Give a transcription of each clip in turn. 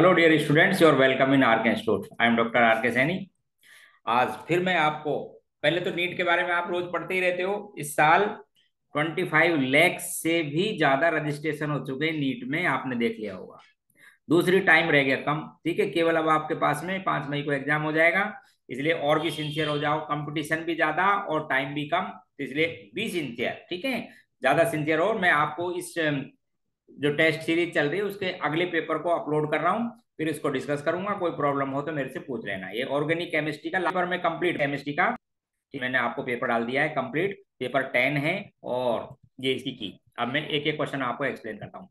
Hello dear students, your welcome in R K institute. I am doctor R K Saini. आज फिर मैं आपको, पहले तो नीट के बारे में आप रोज पढ़ते ही रहते हो। इस साल 25 लाख से भी ज्यादा रजिस्ट्रेशन हो चुके हैं नीट में, आपने देख लिया होगा। दूसरी टाइम रह गया कम, ठीक है। केवल अब आपके पास में 5 मई को एग्जाम हो जाएगा, इसलिए और भी सिंसियर हो जाओ। कंपटीशन भी ज्यादा और टाइम भी कम, तो इसलिए बी सिंसियर, ठीक है। ज्यादा सिंसियर हो। मैं आपको इस जो टेस्ट सीरीज चल रही है उसके अगले पेपर को अपलोड कर रहा हूँ, फिर इसको डिस्कस करूंगा। कोई प्रॉब्लम हो तो मेरे से पूछ लेना। ये ऑर्गेनिक केमिस्ट्री का पेपर में कंप्लीट केमिस्ट्री का मैंने आपको पेपर डाल दिया है, कंप्लीट पेपर 10 है। और ये इसकी की अब मैं एक एक क्वेश्चन आपको एक्सप्लेन करता हूँ।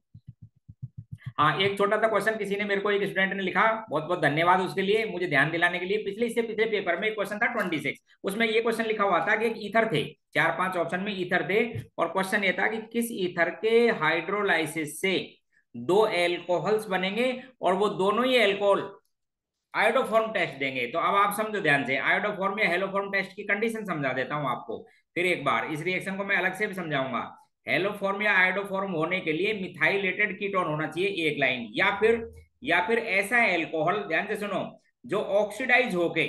हाँ, एक छोटा सा क्वेश्चन किसी ने, मेरे को एक स्टूडेंट ने लिखा, बहुत बहुत धन्यवाद उसके लिए, मुझे ध्यान दिलाने के लिए। पिछले इससे पिछले पेपर में एक क्वेश्चन था 26, उसमें ये क्वेश्चन लिखा हुआ था कि एक ईथर थे, 4-5 ऑप्शन में ईथर थे, और क्वेश्चन ये था कि किस ईथर के हाइड्रोलाइसिस से दो एल्कोहल्स बनेंगे और वो दोनों ही एल्कोहल आयोडोफॉर्म टेस्ट देंगे। तो अब आप समझो ध्यान से, आयोडोफॉर्म या हेलोफॉर्म टेस्ट की कंडीशन समझा देता हूं आपको फिर एक बार। इस रिएक्शन को मैं अलग से भी समझाऊंगा। हेलोफॉर्म या आयोडोफॉर्म होने के लिए मिथाइलेटेड कीटोन होना चाहिए, एक लाइन, या फिर ऐसा एल्कोहल, ध्यान से सुनो, जो ऑक्सीडाइज होके,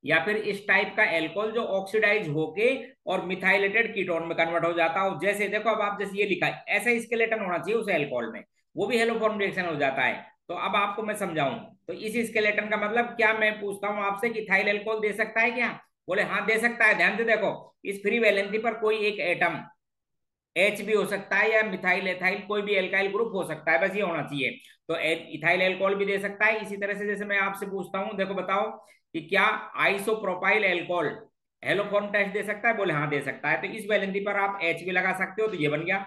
या फिर इस टाइप का एल्कोहल जो ऑक्सीडाइज होके और मिथाइलेटेड कीटोन में कन्वर्ट हो जाता हो। जैसे देखो, अब आप जैसे ये लिखा है, ऐसा स्केलेटन होना चाहिए उस एल्कोहल में, वो भी हेलोफॉर्म रिएक्शन हो जाता है। तो अब आपको मैं समझाऊं, तो इस स्केलेटन का मतलब क्या, मैं पूछता हूं आपसे कि इथाइल एल्कोहल दे सकता है क्या? बोले हाँ दे सकता है। ध्यान से देखो, इस फ्री वैलेंसी पर कोई एक एटम एच भी हो सकता है, या मिथाइल एथाइल कोई भी एल्काइल ग्रुप हो सकता है, बस ये होना चाहिए। तो इथाइल एल्कोहल भी दे सकता है। इसी तरह से जैसे मैं आपसे पूछता हूं, देखो बताओ कि क्या आइसोप्रोपाइल एल्कोहल हेलोफॉर्म टेस्ट दे सकता है? बोले हाँ दे सकता है। तो इस वैलेंसी पर आप एच भी लगा सकते हो, तो ये बन गया।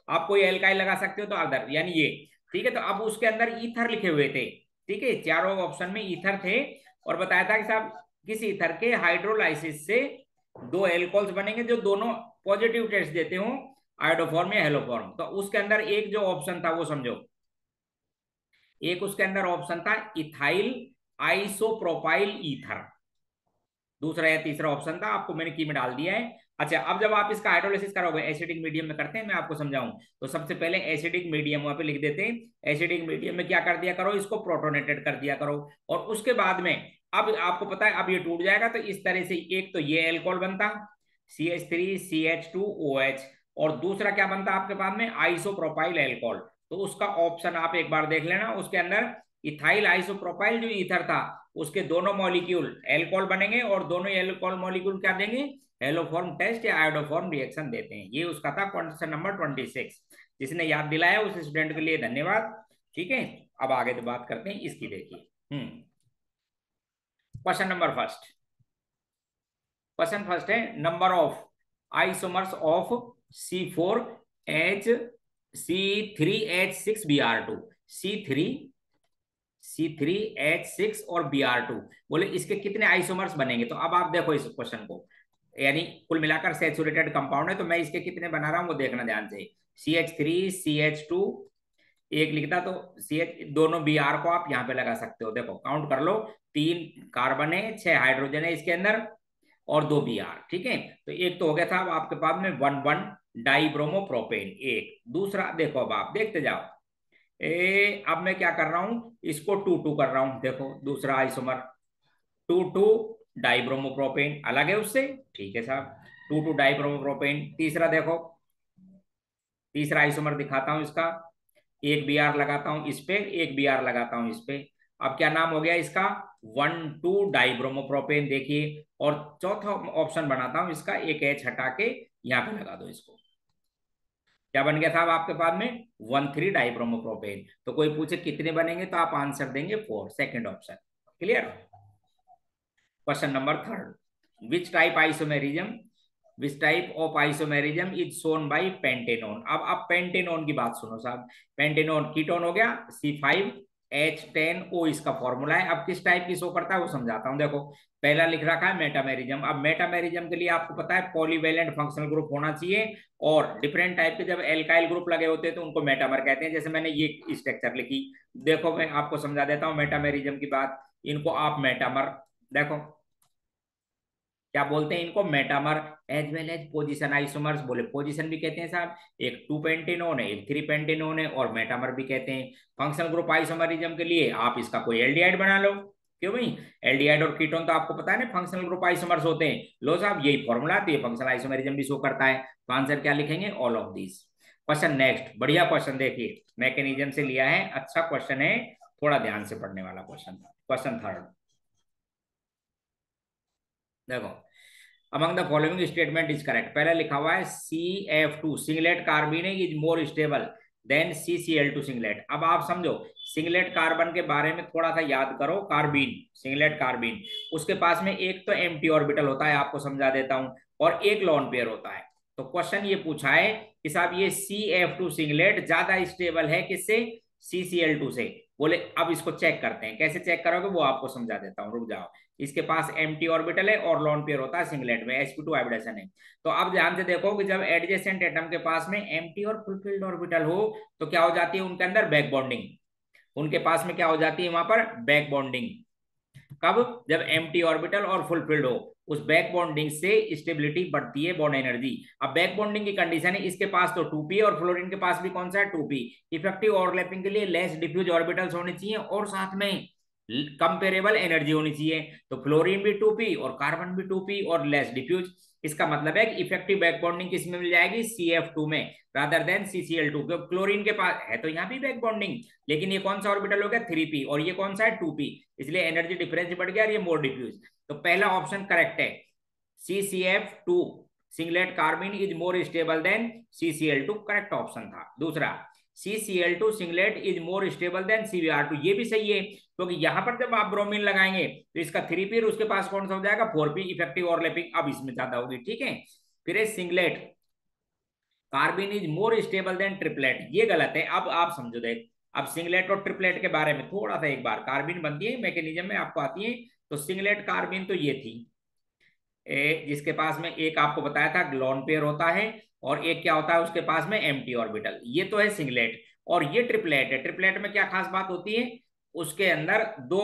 आप कोई एल्काइल लगा सकते हो तो अदर, यानी ये, ठीक है। तो अब उसके अंदर ईथर लिखे हुए थे, ठीक है, चारों ऑप्शन में ईथर थे, और बताया था कि साहब किस ईथर के हाइड्रोलाइसिस से दो एल्कोहल्स बनेंगे जो दोनों पॉजिटिव टेस्ट देते हो, आयोडोफॉर्म या हेलोफॉर्म। तो उसके अंदर एक जो ऑप्शन था वो समझो, एक उसके अंदर ऑप्शन था इथाइल आइसोप्रोपाइल ईथर, दूसरा या तीसरा ऑप्शन था, आपको मैंने की में डाल दिया है। अच्छा, अब जब आप इसका हाइड्रोलिसिस करोगे, एसिडिक मीडियम में करते हैं, मैं आपको समझाऊं। तो सबसे पहले एसिडिक मीडियम वहां पे लिख देते हैं। एसिडिक मीडियम में क्या कर दिया करो, इसको प्रोटोनेटेड कर दिया करो। और उसके बाद में, अब आपको पता है अब ये टूट जाएगा, तो इस तरह से एक तो ये एल्कोहल बनता CH3CH2OH, और दूसरा क्या बनता आपके पास में, आइसोप्रोपाइल एल्कोहल। तो उसका ऑप्शन आप एक बार देख लेना, उसके अंदर इथाइल आइसोप्रोपाइल जो ईथर था, उसके दोनों मॉलिक्यूल एल्कोहल बनेंगे, और दोनों एल्कोहल मॉलिक्यूल क्या देंगे, हेलोफॉर्म टेस्ट या आयोडोफॉर्म रिएक्शन देते हैं। ये उसका था क्वेश्चन नंबर 26। जिसने याद दिलाया उस स्टूडेंट के लिए धन्यवाद, ठीक है। अब आगे तो बात करते हैं इसकी, देखिए। Question number first, question first है, number of isomers of C4H C3H6Br2, C3H6 और Br2, बोले इसके कितने आइसोमर्स बनेंगे? तो अब आप देखो इस क्वेश्चन को, यानी कुल मिलाकर सैचुरेटेड कंपाउंड है, तो मैं इसके कितने बना रहा हूं वो देखना ध्यान से। CH3CH2 एक लिखता, तो CH दोनों Br को आप यहाँ पे लगा सकते हो। देखो काउंट कर लो, 3 कार्बन है, 6 हाइड्रोजन है इसके अंदर, और 2 Br, ठीक है। तो एक तो हो गया था, अब आपके पास में 1,1 डाइब्रोमोप्रोपेन एक। दूसरा देखो, अब आप देखते जाओ, अब मैं क्या कर रहा हूं, इसको 2,2 कर रहा हूं। देखो दूसरा आइसोमर 2,2 डाइब्रोमोप्रोपेन अलग है उससे, ठीक है साहब, 2,2 डाइब्रोमोप्रोपेन। तीसरा देखो, तीसरा आइसोमर दिखाता हूं इसका, एक Br लगाता हूं इस पे, एक Br लगाता हूं इस पे। अब क्या नाम हो गया इसका, 1,2 डाइब्रोमोप्रोपेन, देखिए। और चौथा ऑप्शन बनाता हूं इसका, एक H हटा के यहाँ पे लगा दो इसको। क्या बन गया साहब आपके पास में, 1,3 डाइब्रोमोप्रोपेन। तो कोई पूछे कितने बनेंगे, तो आप आंसर देंगे 4, second option. Clear? Question number third, which type of isomerism is shown by pentanone. अब पेंटेनोन की बात सुनो साहब। पेंटेनोन कीटोन हो गया, C5H10O इसका फॉर्मूला है। अब किस टाइप की शो करता है वो समझाता हूं। देखो पहला लिख रखा है मेटामेरिज्म। अब मेटामेरिज्म के लिए आपको पता है पॉलीवेलेंट फंक्शनल ग्रुप होना चाहिए, और डिफरेंट टाइप के जब एल्काइल ग्रुप लगे होते हैं तो उनको मेटामर कहते हैं। जैसे मैंने ये स्ट्रक्चर लिखी, देखो मैं आपको समझा देता हूँ मेटामेरिज्म की बात। इनको आप मेटामर, देखो क्या बोलते हैं इनको, metamer as well as position isomers. बोले पोजीशन भी कहते हैं साहब, एक 2 पेंटेनोन है, एक 3 पेंटेनोन है, और मेटामर भी कहते हैं। फंक्शनल ग्रुप आइसोमरिज्म के लिए आप इसका कोई एल्डिहाइड बना लो। क्यों भाई, एल्डिहाइड और कीटोन तो आपको पता है ना फंक्शनल ग्रुप आइसोमर्स होते हैं। लो साहब यही फॉर्मूला, तो ये फंक्शनल आइसोमरिज्म भी शो करता है। तो आंसर क्या लिखेंगे, all of this. Question next, बढ़िया क्वेश्चन देखिए, मैकेनिज्म से लिया है, अच्छा क्वेश्चन है, थोड़ा ध्यान से पढ़ने वाला क्वेश्चन था। क्वेश्चन थर्ड देखो, among the following statement is correct. पहले लिखा हुआ है CF2 singlet carbon is more stable then CCl2 singlet. अब आप समझो, सिंगलेट कार्बन के बारे में थोड़ा सा याद करो। कार्बीन, सिंगलेट कार्बीन, उसके पास में एक तो एम्प्टी ऑर्बिटल होता है, आपको समझा देता हूं, और एक लोन पेयर होता है। तो क्वेश्चन ये पूछा है कि साहब ये CF2 सिंगलेट ज्यादा स्टेबल है किससे, CCl2 से। बोले अब इसको चेक करते हैं, कैसे चेक करोगे वो आपको समझा देता हूं, रुक जाओ। इसके पास एम्प्टी ऑर्बिटल है और लोन पेयर होता है सिंगलेट में, sp2 हाइब्रिडेशन है। तो अब ध्यान से देखो कि जब एडजेसेंट एटम के पास में एम्प्टी और फुलफिल्ड ऑर्बिटल हो, तो क्या हो जाती है उनके अंदर, बैक बॉन्डिंग। उनके पास में क्या हो जाती है वहां पर, बैक बॉन्डिंग। कब, जब एम्प्टी ऑर्बिटल और फुलफिल्ड हो, उस बैक बॉन्डिंग से स्टेबिलिटी बढ़ती है, बॉन्ड एनर्जी। अब बैक बॉन्डिंग की कंडीशन है, इसके पास तो 2p और फ्लोरीन के पास भी कौन सा है, 2p। इफेक्टिव ओवरलैपिंग के लिए लेस डिफ्यूज ऑर्बिटल्स होने चाहिए और साथ में कंपेरेबल एनर्जी होनी चाहिए। तो फ्लोरीन भी 2p और कार्बन भी 2p और लेस डिफ्यूज। इसका मतलब है कि इफेक्टिव बैक बॉन्डिंग किस में मिल जाएगी, CF2 में, रादर देन CCl2। क्योंकि क्लोरीन के पास है तो यहाँ भी बैक बॉन्डिंग, लेकिन ये कौन सा ऑर्बिटल हो गया, 3p, और ये कौन सा है, 2p, इसलिए एनर्जी डिफरेंस बढ़ गया और ये मोर डिफ्यूज। तो पहला ऑप्शन करेक्ट है, CCF2 singlet कार्बिन is more stable then CCl2, correct option था। दूसरा, CCl2 singlet is more stable then CBr2, ये भी सही है, क्योंकि यहां पर जब आप ब्रोमीन लगाएंगे तो इसका 3p, उसके पास कौन सा हो जाएगा, 4p, इफेक्टिव ओवरलैपिंग अब इसमें ज्यादा होगी, ठीक है। फिर singlet कार्बिन is more stable then triplet, ये गलत है। अब आप समझो, देख अब सिंगलेट और ट्रिपलेट के बारे में थोड़ा सा एक बार, कार्बिन बनती है मैकेनिज्म में आपको आती है। तो सिंगलेट कार्बिन तो ये थी, जिसके पास में एक आपको बताया था लोन पेयर होता है, और एक क्या होता है उसके पास में एम्प्टी ऑर्बिटल, ये तो है सिंगलेट। और ये ट्रिपलेट है, ट्रिपलेट में क्या खास बात होती है, उसके अंदर दो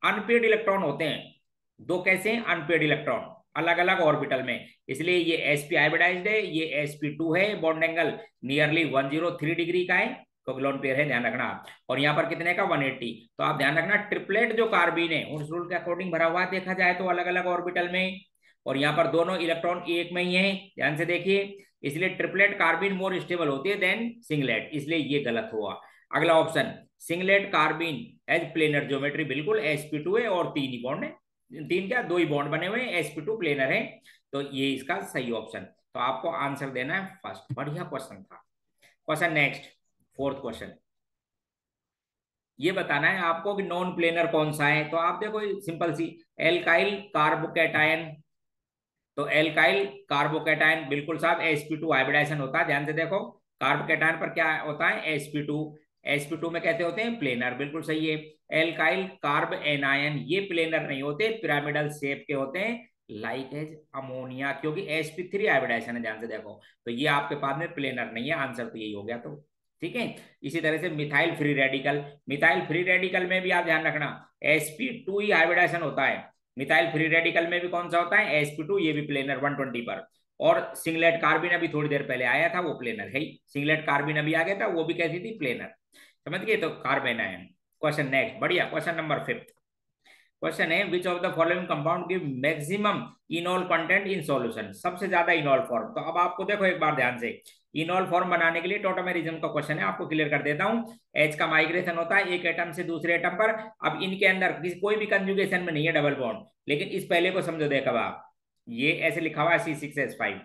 अनपेड इलेक्ट्रॉन होते हैं। दो कैसे, अनपेड इलेक्ट्रॉन अलग अलग ऑर्बिटल में, इसलिए ये sp हाइब्रिडाइज्ड है, ये sp2 है। बॉन्ड एंगल नियरली 103 डिग्री का है, क्योंकि लोन पेयर है, ध्यान रखना। और यहाँ पर कितने का, 180। तो आप ध्यान रखना, ट्रिपलेट जो कार्बिन है उस रूल के अकॉर्डिंग भरा हुआ देखा जाए तो अलग अलग ऑर्बिटल में, और यहाँ पर दोनों इलेक्ट्रॉन एक में ही है, ध्यान से देखिए। इसलिए ट्रिपलेट कार्बिन मोर स्टेबल होती है देन सिंगलेट, इसलिए ये गलत हुआ। अगला option, singlet कार्बिन as planar geometry, बिल्कुल sp2 है और 3 ही बॉन्ड है, 3 क्या, 2 ही बॉन्ड बने हुए हैं, sp2 प्लेनर है। तो ये इसका सही ऑप्शन। तो आपको आंसर देना है फर्स्ट, बढ़िया क्वेश्चन था। क्वेश्चन नेक्स्ट, फोर्थ क्वेश्चन, ये बताना है आपको कि नॉन प्लेनर कौन सा है। तो आप देखो सिंपल सी, एल्काइल कार्बोकैटायन। तो एल्काइल कार्बोकैटायन बिल्कुल साहब sp2 हाइब्रिडाइजेशन होता है, ध्यान से देखो। कार्बोकैटायन पर क्या होता है, sp2, sp2 में कहते होते हैं प्लेनर, बिल्कुल सही है। एल्काइल कार्ब एनायन ये प्लेनर नहीं होते, पिरामिडल शेप के होते हैं, लाइक एज अमोनिया, क्योंकि sp3 हाइब्रिडाइजेशन है, ध्यान से देखो। तो ये आपके पास में प्लेनर नहीं है, आंसर तो यही हो गया। तो ठीक है। इसी तरह से methyl free radical, methyl free radical में भी आप ध्यान रखना sp2 ही हाइब्रिडाइजेशन होता है। मिथाइल फ्री रेडिकल में भी कौन सा होता है, sp2, ये भी प्लेनर 120 पर। और सिंगलेट कार्बिन अभी थोड़ी देर पहले आया था, वो प्लेनर है ही। सिंगलेट कार्बिन अभी आ गया था, वो भी कैसी थी, प्लेनर, समझ गए। तो कार्बन आयन। क्वेश्चन नेक्स्ट, बढ़िया क्वेश्चन नंबर 5। क्वेश्चन है, which of the following compound give maximum इनॉल content in solution, सबसे ज्यादा इनॉल फॉर्म। तो अब आपको देखो एक बार ध्यान से, इनॉल फॉर्म बनाने के लिए टोटोमेरिज्म का क्वेश्चन है, आपको क्लियर कर देता हूं। एच का माइग्रेशन होता है एक एटम से दूसरे एटम पर। अब इनके अंदर कोई भी कंजुगेशन में नहीं है डबल बॉन्ड, लेकिन इस पहले को समझो, देखा आप, ये ऐसे लिखा हुआ है C6H5,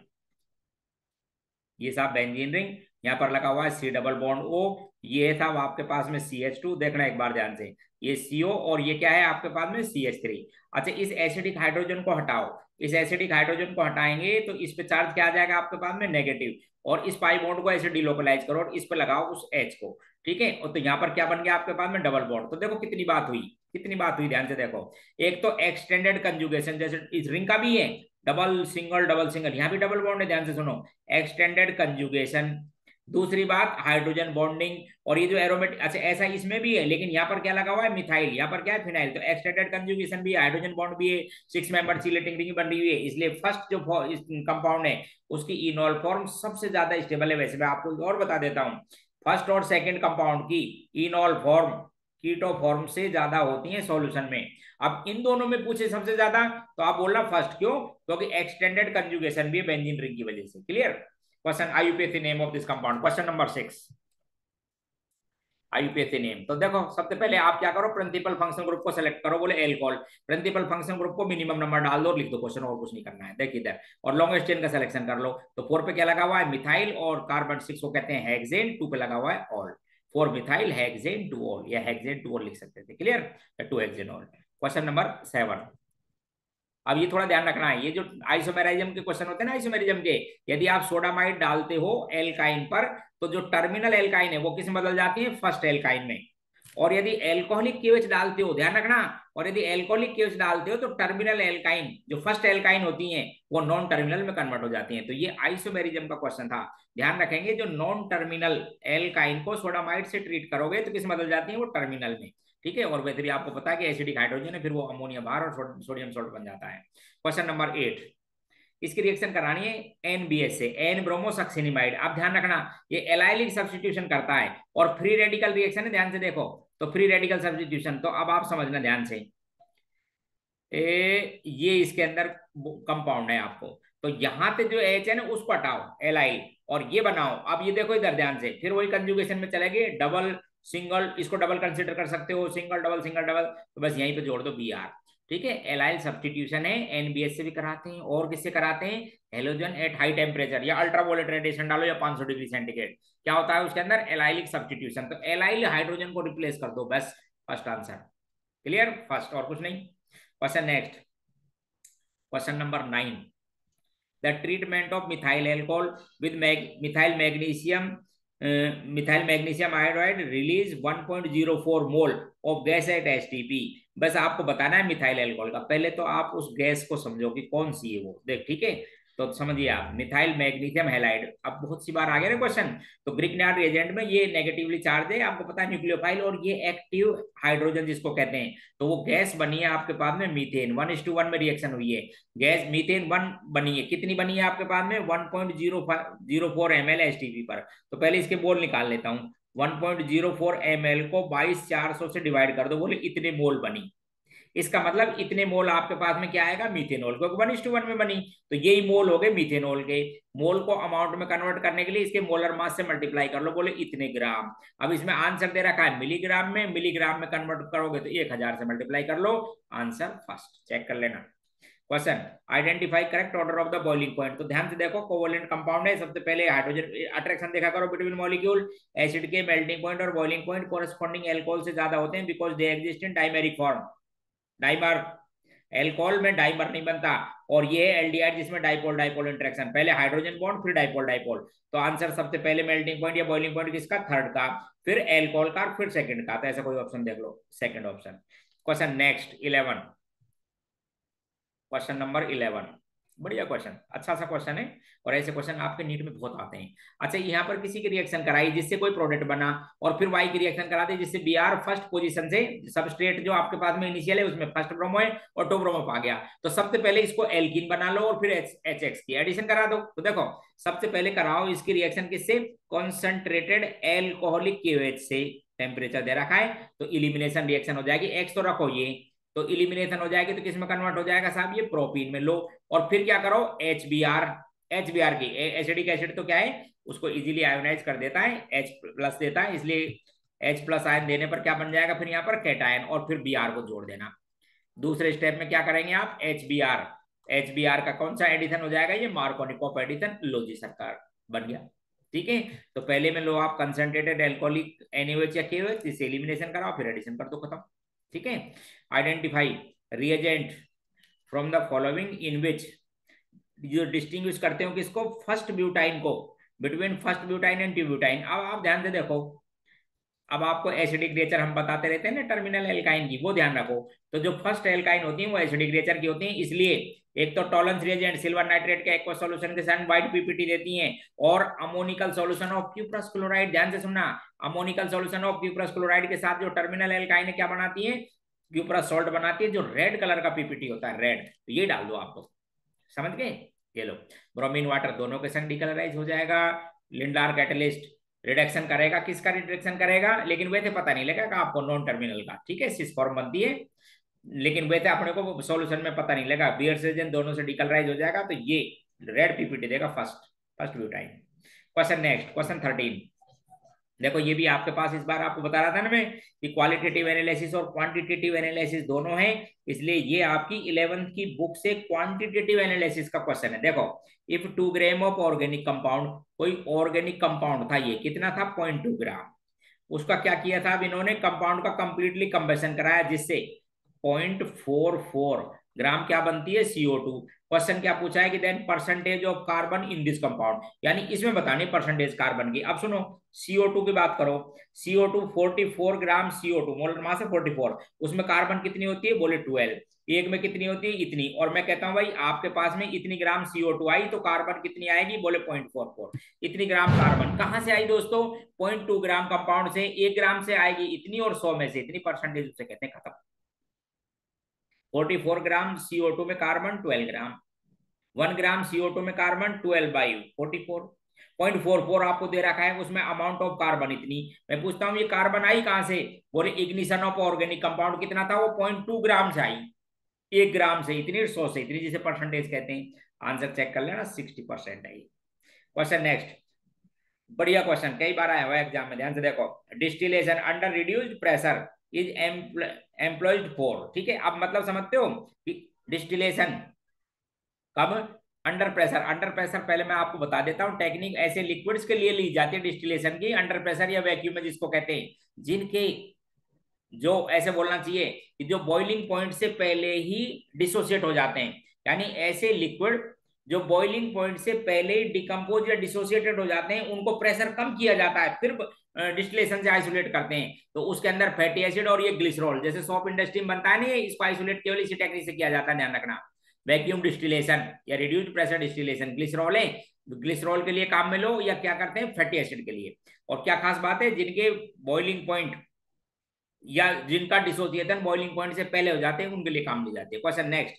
ये साहब बेंजीन रिंग, यहाँ पर लगा हुआ है C डबल बॉन्ड O, ये था आपके पास में CH2, देखना एक बार ध्यान से, ये CO, और ये क्या है आपके पास में CH3। अच्छा, इस एसिडिक हाइड्रोजन को हटाओ, इस एसिडिक हाइड्रोजन को हटाएंगे तो इस पे चार्ज क्या आ जाएगा आपके पास में, नेगेटिव। और इस पाई बॉन्ड को ऐसे डिलोकलाइज करो और इस पे लगाओ उस H को, ठीक है। और तो यहाँ पर क्या बन गया आपके पास में, डबल बॉन्ड। तो देखो कितनी बात हुई, कितनी बात हुई, ध्यान से देखो। एक तो एक्सटेंडेड कंजुगेशन, जैसे इस रिंग का भी है, डबल सिंगल, डबल सिंगल, यहाँ भी डबल बॉन्ड है, ध्यान से सुनो। एक्सटेंडेड कंजुगेशन दूसरी बात हाइड्रोजन बॉन्डिंग, और ये जो एरोमेटिक, अच्छा ऐसा इसमें भी है, लेकिन यहाँ पर क्या लगा हुआ है मिथाइल, यहाँ पर क्या है फिनाइल, तो एक्सटेंडेड कंजुगेशन भी है, हाइड्रोजन बॉन्ड भी है, 6 मेंबर चीलेटिंग रिंग बन रही हुई है, इसलिए फर्स्ट जो कंपाउंड है उसकी इनॉल फॉर्म सबसे ज्यादा स्टेबल है। वैसे मैं आपको और बता देता हूँ, फर्स्ट और सेकेंड कंपाउंड की इनॉल फॉर्म कीटो फॉर्म से ज्यादा होती है सॉल्यूशन में। अब इन दोनों में पूछे सबसे ज्यादा, तो आप बोलना फर्स्ट, क्यों? क्योंकि एक्सटेंडेड कंजुगेशन भी है बेंजीन रिंग की वजह से। Clear? Question IUPAC name of this compound, question number 6 IUPAC name. तो देखो सबसे पहले आप क्या करो, प्रिंसिपल फंक्शन ग्रुप को सेलेक्ट करो, बोले एल्कोहल, प्रिंसिपल फंक्शन ग्रुप को मिनिमम नंबर डाल दो, लिख दो क्वेश्चन, और कुछ नहीं करना है। देखिए इधर, और लॉन्गेस्ट चेन का सिलेक्शन कर लो। तो 4 पे क्या लगा हुआ है मिथाइल, और कार्बन 6 को कहते हैं हेक्सेन, 2 पे लगा हुआ है ऑल, 4 मिथाइल हेक्सेन 2 ऑल, या हेक्सेन 2 ऑल लिख सकते थे। Clear? 2 hexane all. Question number 7, अब ये थोड़ा ध्यान रखना है, ये जो आइसोमेरिज्म के क्वेश्चन होते हैं ना, आइसोमेरिज्म के, यदि आप सोडामाइड डालते हो एल्काइन पर, तो जो टर्मिनल एल्काइन है वो किस में बदल जाती है, फर्स्ट एल्काइन में। और यदि एल्कोहलिक केएच डालते हो, ध्यान रखना, और यदि एल्कोहलिक केएच डालते हो तो टर्मिनल एल्काइन जो फर्स्ट एल्काइन होती हैं वो नॉन टर्मिनल में कन्वर्ट हो जाती हैं। तो ये आइसोमेरिज्म का क्वेश्चन था, ध्यान रखेंगे, जो नॉन टर्मिनल एल्काइन को सोडामाइड से ट्रीट करोगे तो किस में बदल जाती है, वो टर्मिनल में। ठीक है? और वैसे भी आपको पता है कि एसिडिक हाइड्रोजन है, फिर वो अमोनिया बाहर और सोडियम सॉल्ट बन जाता है। क्वेश्चन नंबर 8, इसकी रिएक्शन करानी है एनबीएस से, एन ब्रोमोसक्सिनिमाइड। आप ध्यान रखना, ये एलाइलिक सब्स्टिट्यूशन करता है और फ्री रेडिकल रिएक्शन है, ध्यान से देखो। तो फ्री रेडिकल सब्स्टिट्यूशन, तो अब आप समझना ध्यान से, ये इसके अंदर कंपाउंड है आपको, तो यहां पे जो एच है ना उसको हटाओ एलाइल, और ये बनाओ। अब ये देखो इधर ध्यान से, फिर वही कंजुगेशन में चलेंगे, डबल सिंगल, इसको डबल कंसिडर कर सकते हो, सिंगल डबल सिंगल डबल, तो बस यहीं पे जोड़ दो बी आर। ठीक है? एलाइल सब्स्टिट्यूशन है, एनबीएस से भी कराते हैं, और किससे कराते हैं, हेलोजन एट हाई टेम्परेचर, या अल्ट्रावोलेट रेडिएशन डालो, या 500 डिग्री सेंटीग्रेड। क्या होता है उसके अंदर, एलाइलिक सब्स्टिट्यूशन, तो एलाइल हाइड्रोजन को रिप्लेस कर दो, बस फर्स्ट आंसर। क्लियर? फर्स्ट, और कुछ नहीं। Question next, question number 9, the treatment of methyl alcohol with methyl magnesium iodide release 1.04 mole of gas at STP। बस आपको बताना है मिथाइल अल्कोहल का, पहले तो आप उस गैस को समझो कि कौन सी है वो, देख। ठीक है? तो समझिए आप, मिथाइल मैग्नीशियम हैलाइड, अब बहुत सी बार आ गया ना क्वेश्चन। तो ग्रिग्नार्ड रिएजेंट में ये नेगेटिवली चार्ज है, आपको पता है न्यूक्लियोफाइल, और ये एक्टिव हाइड्रोजन जिसको कहते हैं, तो वो गैस बनी है आपके पास में मीथेन, 1:1 में रिएक्शन हुई है, गैस मीथेन 1 बनी है। कितनी बनी है आपके पास में, 1.04 ml एसटीपी पर। तो पहले इसके मोल निकाल लेता हूं, 1.04 ml को 22,400 से डिवाइड कर दो, बोले इतने मोल बनी। इसका मतलब इतने मोल आपके पास में क्या आएगा, मीथेनॉल, क्योंकि 1:1 में बनी, तो यही मोल हो गए मीथेनॉल के। मोल को अमाउंट में कन्वर्ट करने के लिए इसके मोलर मास से मल्टीप्लाई कर लो, बोले इतने ग्राम। अब इसमें आंसर दे रखा है मिलीग्राम में, मिलीग्राम में कन्वर्ट करोगे तो 1000 से मल्टीप्लाई कर लो, आंसर फर्स्ट, चेक कर लेना। Question, identify correct order of the boiling point. तो ध्यान से देखो, कोवलेंट कंपाउंड है, सबसे पहले हाइड्रोजन अट्रैक्शन देखा करो बिटवीन मॉलिक्यूल, एसिड के मेल्टिंग पॉइंट और बॉइलिंग पॉइंट कोरस्पॉन्डिंग एल्कोहल से ज्यादा होते हैं, because they exist in dimeric form. Dimer, alcohol में डाइमर नहीं बनता, और ये एल्डिहाइड जिसमें डाइपोल डाइपोल इंटरेक्शन, पहले हाइड्रोजन बॉन्ड फिर डाइपोल डाइपोल। तो आंसर सबसे पहले मेल्टिंग पॉइंट या बॉइलिंग पॉइंट किसका, थर्ड का, फिर एल्कोहल का, फिर सेकंड का, तो ऐसा कोई ऑप्शन देख लो, second option. Question next 11, question number 11, बढ़िया क्वेश्चन, अच्छा सा क्वेश्चन है, और ऐसे क्वेश्चन आपके नीट में बहुत आते हैं। अच्छा, यहाँ पर किसी की रिएक्शन कराई जिससे कोई प्रोडक्ट बना, और फिर वाई की रिएक्शन करा दी जिससे बी आर फर्स्ट पोजीशन से, सबस्ट्रेट जो आपके पास में इनिशियल है उसमें फर्स्ट ब्रोमो है और 2 ब्रोमो आ गया, तो सबसे पहले इसको एल्कीन बना लो और फिर एच एक्स की एडिशन करा दो। तो देखो सबसे पहले कराओ इसकी रिएक्शन किससे, कॉन्सेंट्रेटेड एल्कोहलिक केओएच से, टेम्परेचर दे रखा है, तो इलिमिनेशन रिएक्शन हो जाएगी, एक्स तो रखो ये, तो इलिमिनेशन हो जाएगी, तो किस में कन्वर्ट हो जाएगा साहब, ये प्रोपीन में लो। और फिर क्या करो, एचबीआर, एचबीआर की एसिडिक एसिड तो क्या है, उसको इजीली आयोनाइज कर देता है, H प्लस देता है, इसलिए H प्लस आयन देने पर क्या बन जाएगा फिर यहाँ पर कैटायन, और फिर Br को जोड़ देना। दूसरे स्टेप में क्या करेंगे आप, HBr, HBr का कौन सा एडिशन हो जाएगा, ये मार्कोनिकॉफ एडिशन, लो जी सरकार, बन गया। ठीक है? तो पहले में लो आप कंसंट्रेटेड एल्कोहलिक NaOH या KOH, जिससे एलिमिनेशन कराओ, फिर एडिशन कर दो, खत्म। ठीक है? Identify reagent from the following in which, जो डिस्टिंग्विश करते हो किसको, फर्स्ट ब्यूटाइन को, between first butyne and 2 butyne. अब आप ध्यान से देखो, अब आपको एसिडिक नेचर हम बताते रहते हैं ना टर्मिनल एल्काइन की, वो ध्यान रखो। तो जो फर्स्ट एल्काइन होती है वो एसिडिक नेचर की होती है, इसलिए एक तो टॉलरेंस रिएजेंट सिल्वर नाइट्रेट के एक्वा सॉल्यूशन के साथ व्हाइट पीपीटी देती हैं, और ammoniacal solution of cuprous chloride, ध्यान से सुनना, ammoniacal solution of cuprous chloride के साथ जो टर्मिनल एल्काइन क्या बनाती है, क्यूप्रस सॉल्ट बनाती है, जो रेड कलर का पीपीटी होता है रेड, तो ये डाल दो आपको, समझ गए। ये लो, ब्रोमीन वाटर दोनों के संग डिकलराइज हो जाएगा। लिंडार कैटलिस्ट रिडक्शन करेगा, किसका रिडक्शन करेगा, लेकिन वैसे पता नहीं लगेगा आपको, नॉन टर्मिनल का, ठीक है, सिस फॉर्म बनती है, लेकिन वैसे अपने को सॉल्यूशन में पता नहीं लगा, बियर से दोनों से डिकलराइज हो जाएगा, तो ये रेड पीपीटी देगा first first butyne. Question next, question 13। देखो ये भी आपके पास इस बार आपको बता रहा था ना मैं कि क्वालिटेटिव एनालिसिस और क्वांटिटेटिव एनालिसिस दोनों हैं, इसलिए ये आपकी 11th की बुक से क्वांटिटेटिव एनालिसिस का क्वेश्चन है। देखो, if 2 gram of organic compound, कोई ऑर्गेनिक कंपाउंड था, ये कितना था, 0.2 ग्राम, उसका क्या किया था अब इन्होंने, कंपाउंड का कंप्लीटली कंबेशन कराया, जिससे 0.44 ग्राम क्या बनती है, CO2। क्वेश्चन क्या पूछा है कि then percentage of carbon in this compound, यानी इसमें बतानी परसेंटेज कार्बन की। अब सुनो, CO2 की बात करो, CO2 44 ग्राम CO2, मोलर मास है 44, उसमें कार्बन कितनी होती है, बोले 12, एक में कितनी होती है, इतनी, और मैं कहता हूं भाई आपके पास में इतनी ग्राम CO2 आई, तो कार्बन कितनी आएगी, बोले 0.44, इतनी ग्राम कार्बन कहां से आई दोस्तों, 0.2 ग्राम कंपाउंड से, 1 ग्राम से आएगी इतनी, और 100 में से इतनी, परसेंटेज उसे कहते हैं, खत्म। 44 ग्राम CO2 में कार्बन 12 ग्राम, 1 ग्राम CO2 में कार्बन 12 बाई 44, 0.44 आपको दे रखा है, उसमें अमाउंट ऑफ कार्बन इतनी। मैं पूछता हूँ ये कार्बन आई कहां से, बोले इग्निशन ऑफ ऑर्गेनिक कंपाउंड कितना था, वो 0.2 ग्राम से आई, 1 ग्राम से इतनी, 100 से इतनी, जिसे परसेंटेज कहते हैं। आंसर चेक कर लेना, 60% है। क्वेश्चन नेक्स्ट, बढ़िया क्वेश्चन, कई बार आया हुआ है एग्जाम में, ध्यान से देखो। Distillation under reduced pressure is employed for, ठीक है, अब मतलब समझते हो कि डिस्टिलेशन कब, अंडर प्रेशर। अंडर प्रेशर पहले मैं आपको बता देता हूं टेक्निक, ऐसे लिक्विड्स के लिए ली जाती है डिस्टिलेशन की, अंडर प्रेशर या वैक्यूम में जिसको कहते हैं, जिनके जो ऐसे बोलना चाहिए कि जो बॉइलिंग पॉइंट से पहले ही डिसोसिएट हो जाते हैं, यानी ऐसे लिक्विड जो बॉइलिंग पॉइंट से पहले ही डिकम्पोज या डिसोसिएटेड हो जाते हैं, उनको प्रेशर कम किया जाता है, फिर डिस्टिलेशन से आइसोलेट करते हैं, तो उसके अंदर फैटी एसिड और ये ग्लिसरॉल, जैसे सोप इंडस्ट्री में बनता है नहीं, इसको आइसोलेट केवल इसी टेक्निक से किया जाता है, ध्यान रखना। वैक्यूम डिस्टिलेशन या रिड्यूस्ड प्रेशर डिस्टिलेशन, ग्लिसरॉल है, ग्लिसरॉल के लिए काम में लो, या क्या करते हैं फैटी एसिड के लिए। और क्या खास बात है, जिनके बॉइलिंग पॉइंट या जिनका डिसोसिएशन बॉइलिंग पॉइंट से पहले हो जाते हैं, उनके लिए काम ली जाती है। Question next,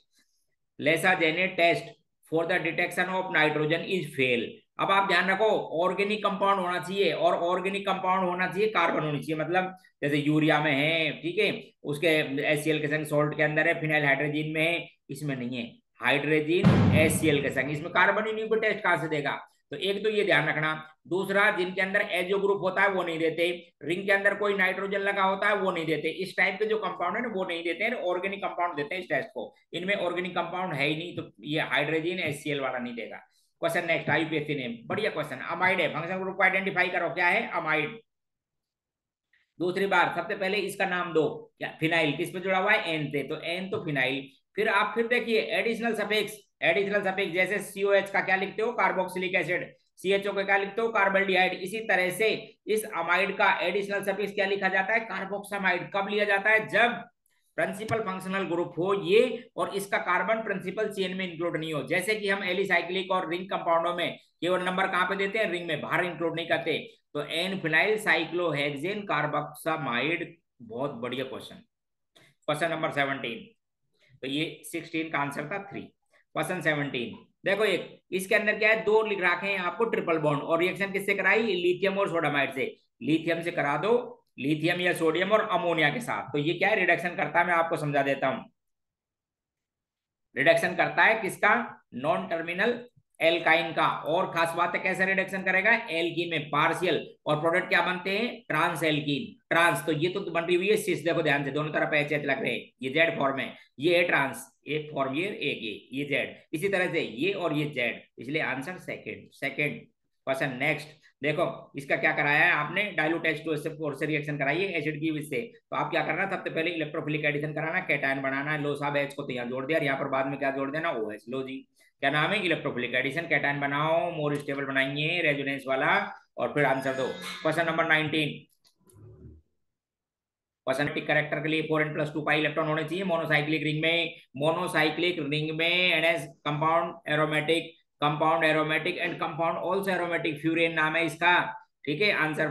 Lassaigne test for the detection of nitrogen is fail. अब आप ध्यान रखो, ऑर्गेनिक कंपाउंड होना चाहिए, और ऑर्गेनिक कंपाउंड होना चाहिए कार्बन होनी चाहिए, मतलब जैसे यूरिया में है, ठीक है, उसके HCl के संग सॉल्ट के अंदर है, फिनाइल हाइड्रोजन में है, इसमें नहीं है, हाइड्रोजन HCl के संग, इसमें कार्बन ही नहीं, कोई टेस्ट कहां से देगा। तो एक तो ये ध्यान रखना, दूसरा जिनके अंदर एजो ग्रुप होता है वो नहीं देते, रिंग के अंदर कोई नाइट्रोजन लगा होता है वो नहीं देते, इस टाइप के जो कंपाउंड है ना वो नहीं देते हैं, ऑर्गेनिक कंपाउंड देते हैं इस टेस्ट को, इनमें ऑर्गेनिक कंपाउंड है ही नहीं, तो ये हाइड्रोजन HCl वाला नहीं देगा। क्वेश्चन नेक्स्ट, आईयूपीएससी ने, बढ़िया क्वेश्चन, अमाइड है, फंक्शन ग्रुप को आइडेंटिफाई करो, क्या है, अमाइड। दूसरी बार सबसे पहले इसका नाम दो, क्या, फिनाइल किस पे जुड़ा हुआ है, एन से, तो एन तो फिनाइल। फिर आप फिर देखिए एडिशनल सफिक्स, एडिशनल सफिक्स जैसे COH का क्या लिखते हो, कार्बोक्सिलिक एसिड, CHO का क्या लिखते हो, कार्बल्डिहाइड, इसी तरह से इस अमाइड का एडिशनल सफिक्स क्या लिखा जाता है, कार्बोक्सामाइड। कब लिया जाता है, जब प्रिंसिपल फंक्शनल ग्रुप हो ये, और इसका कार्बन प्रिंसिपल चेन में इंक्लूड नहीं हो, जैसे कि हम एलिसाइक्लिक और रिंग कंपाउंडों में केवल नंबर कहां पे देते हैं, रिंग में, बाहर इंक्लूड नहीं करते। तो एन फिनाइल साइक्लोहेक्सेन कार्बोक्सामाइड, बहुत बढ़िया क्वेश्चन। क्वेश्चन नंबर 17, तो ये 16 का आंसर था 3। क्वेश्चन 17 देखो, एक इसके अंदर क्या है, दो लिख रखे हैं आपको ट्रिपल बॉन्ड, और रिएक्शन किससे कराई, लिथियम और सोडामाइड से, लिथियम से करा दो, लिथियम या सोडियम और अमोनिया के साथ। तो ये क्या है, रिडक्शन करता है, मैं आपको समझा देता हूं। रिडक्शन करता है किसका, नॉन टर्मिनल एल्काइन का, और खास बात है कैसे रिडक्शन करेगा, एल्कीन में पार्शियल, और प्रोडक्ट क्या बनते हैं, ट्रांस एल्कीन, ट्रांस, तो ये तो बन रही हुई है सिस, देखो ध्यान से, दोनों तरफ एच लग रहे हैं, ये जेड फॉर्म है, ये है ट्रांस, एक फॉर्म ये, एक ये जेड, इसी तरह से ये और ये जेड, इसलिए answer second, second. Question next, देखो इसका क्या कराया है आपने, डाइल्यूट H2 से रिएक्शन कराई है एसिड की वजह से, तो आप क्या करना, सबसे पहले इलेक्ट्रोफिलिक एडिशन कराना, कैटायन बनाना है, लो साहब H को तो यहाँ जोड़ दिया, यहाँ पर बाद में क्या जोड़ देना, OH, लो जी, क्या नाम है, इलेक्ट्रोफिलिक एडिशन, कैटायन बनाओ, मोर स्टेबल बनाएंगे रेजोनेंस वाला, और फिर आंसर दो। क्वेश्चन नंबर 19, क्वेश्चन कैरेक्टर के लिए 4n+2 पाई इलेक्ट्रॉन होने चाहिए मोनोसाइक्लिक रिंग में। मोनोसाइक्लिक रिंग में NH compound aromatic and compound also aromatic, furan नाम है इसका। ठीक है, answer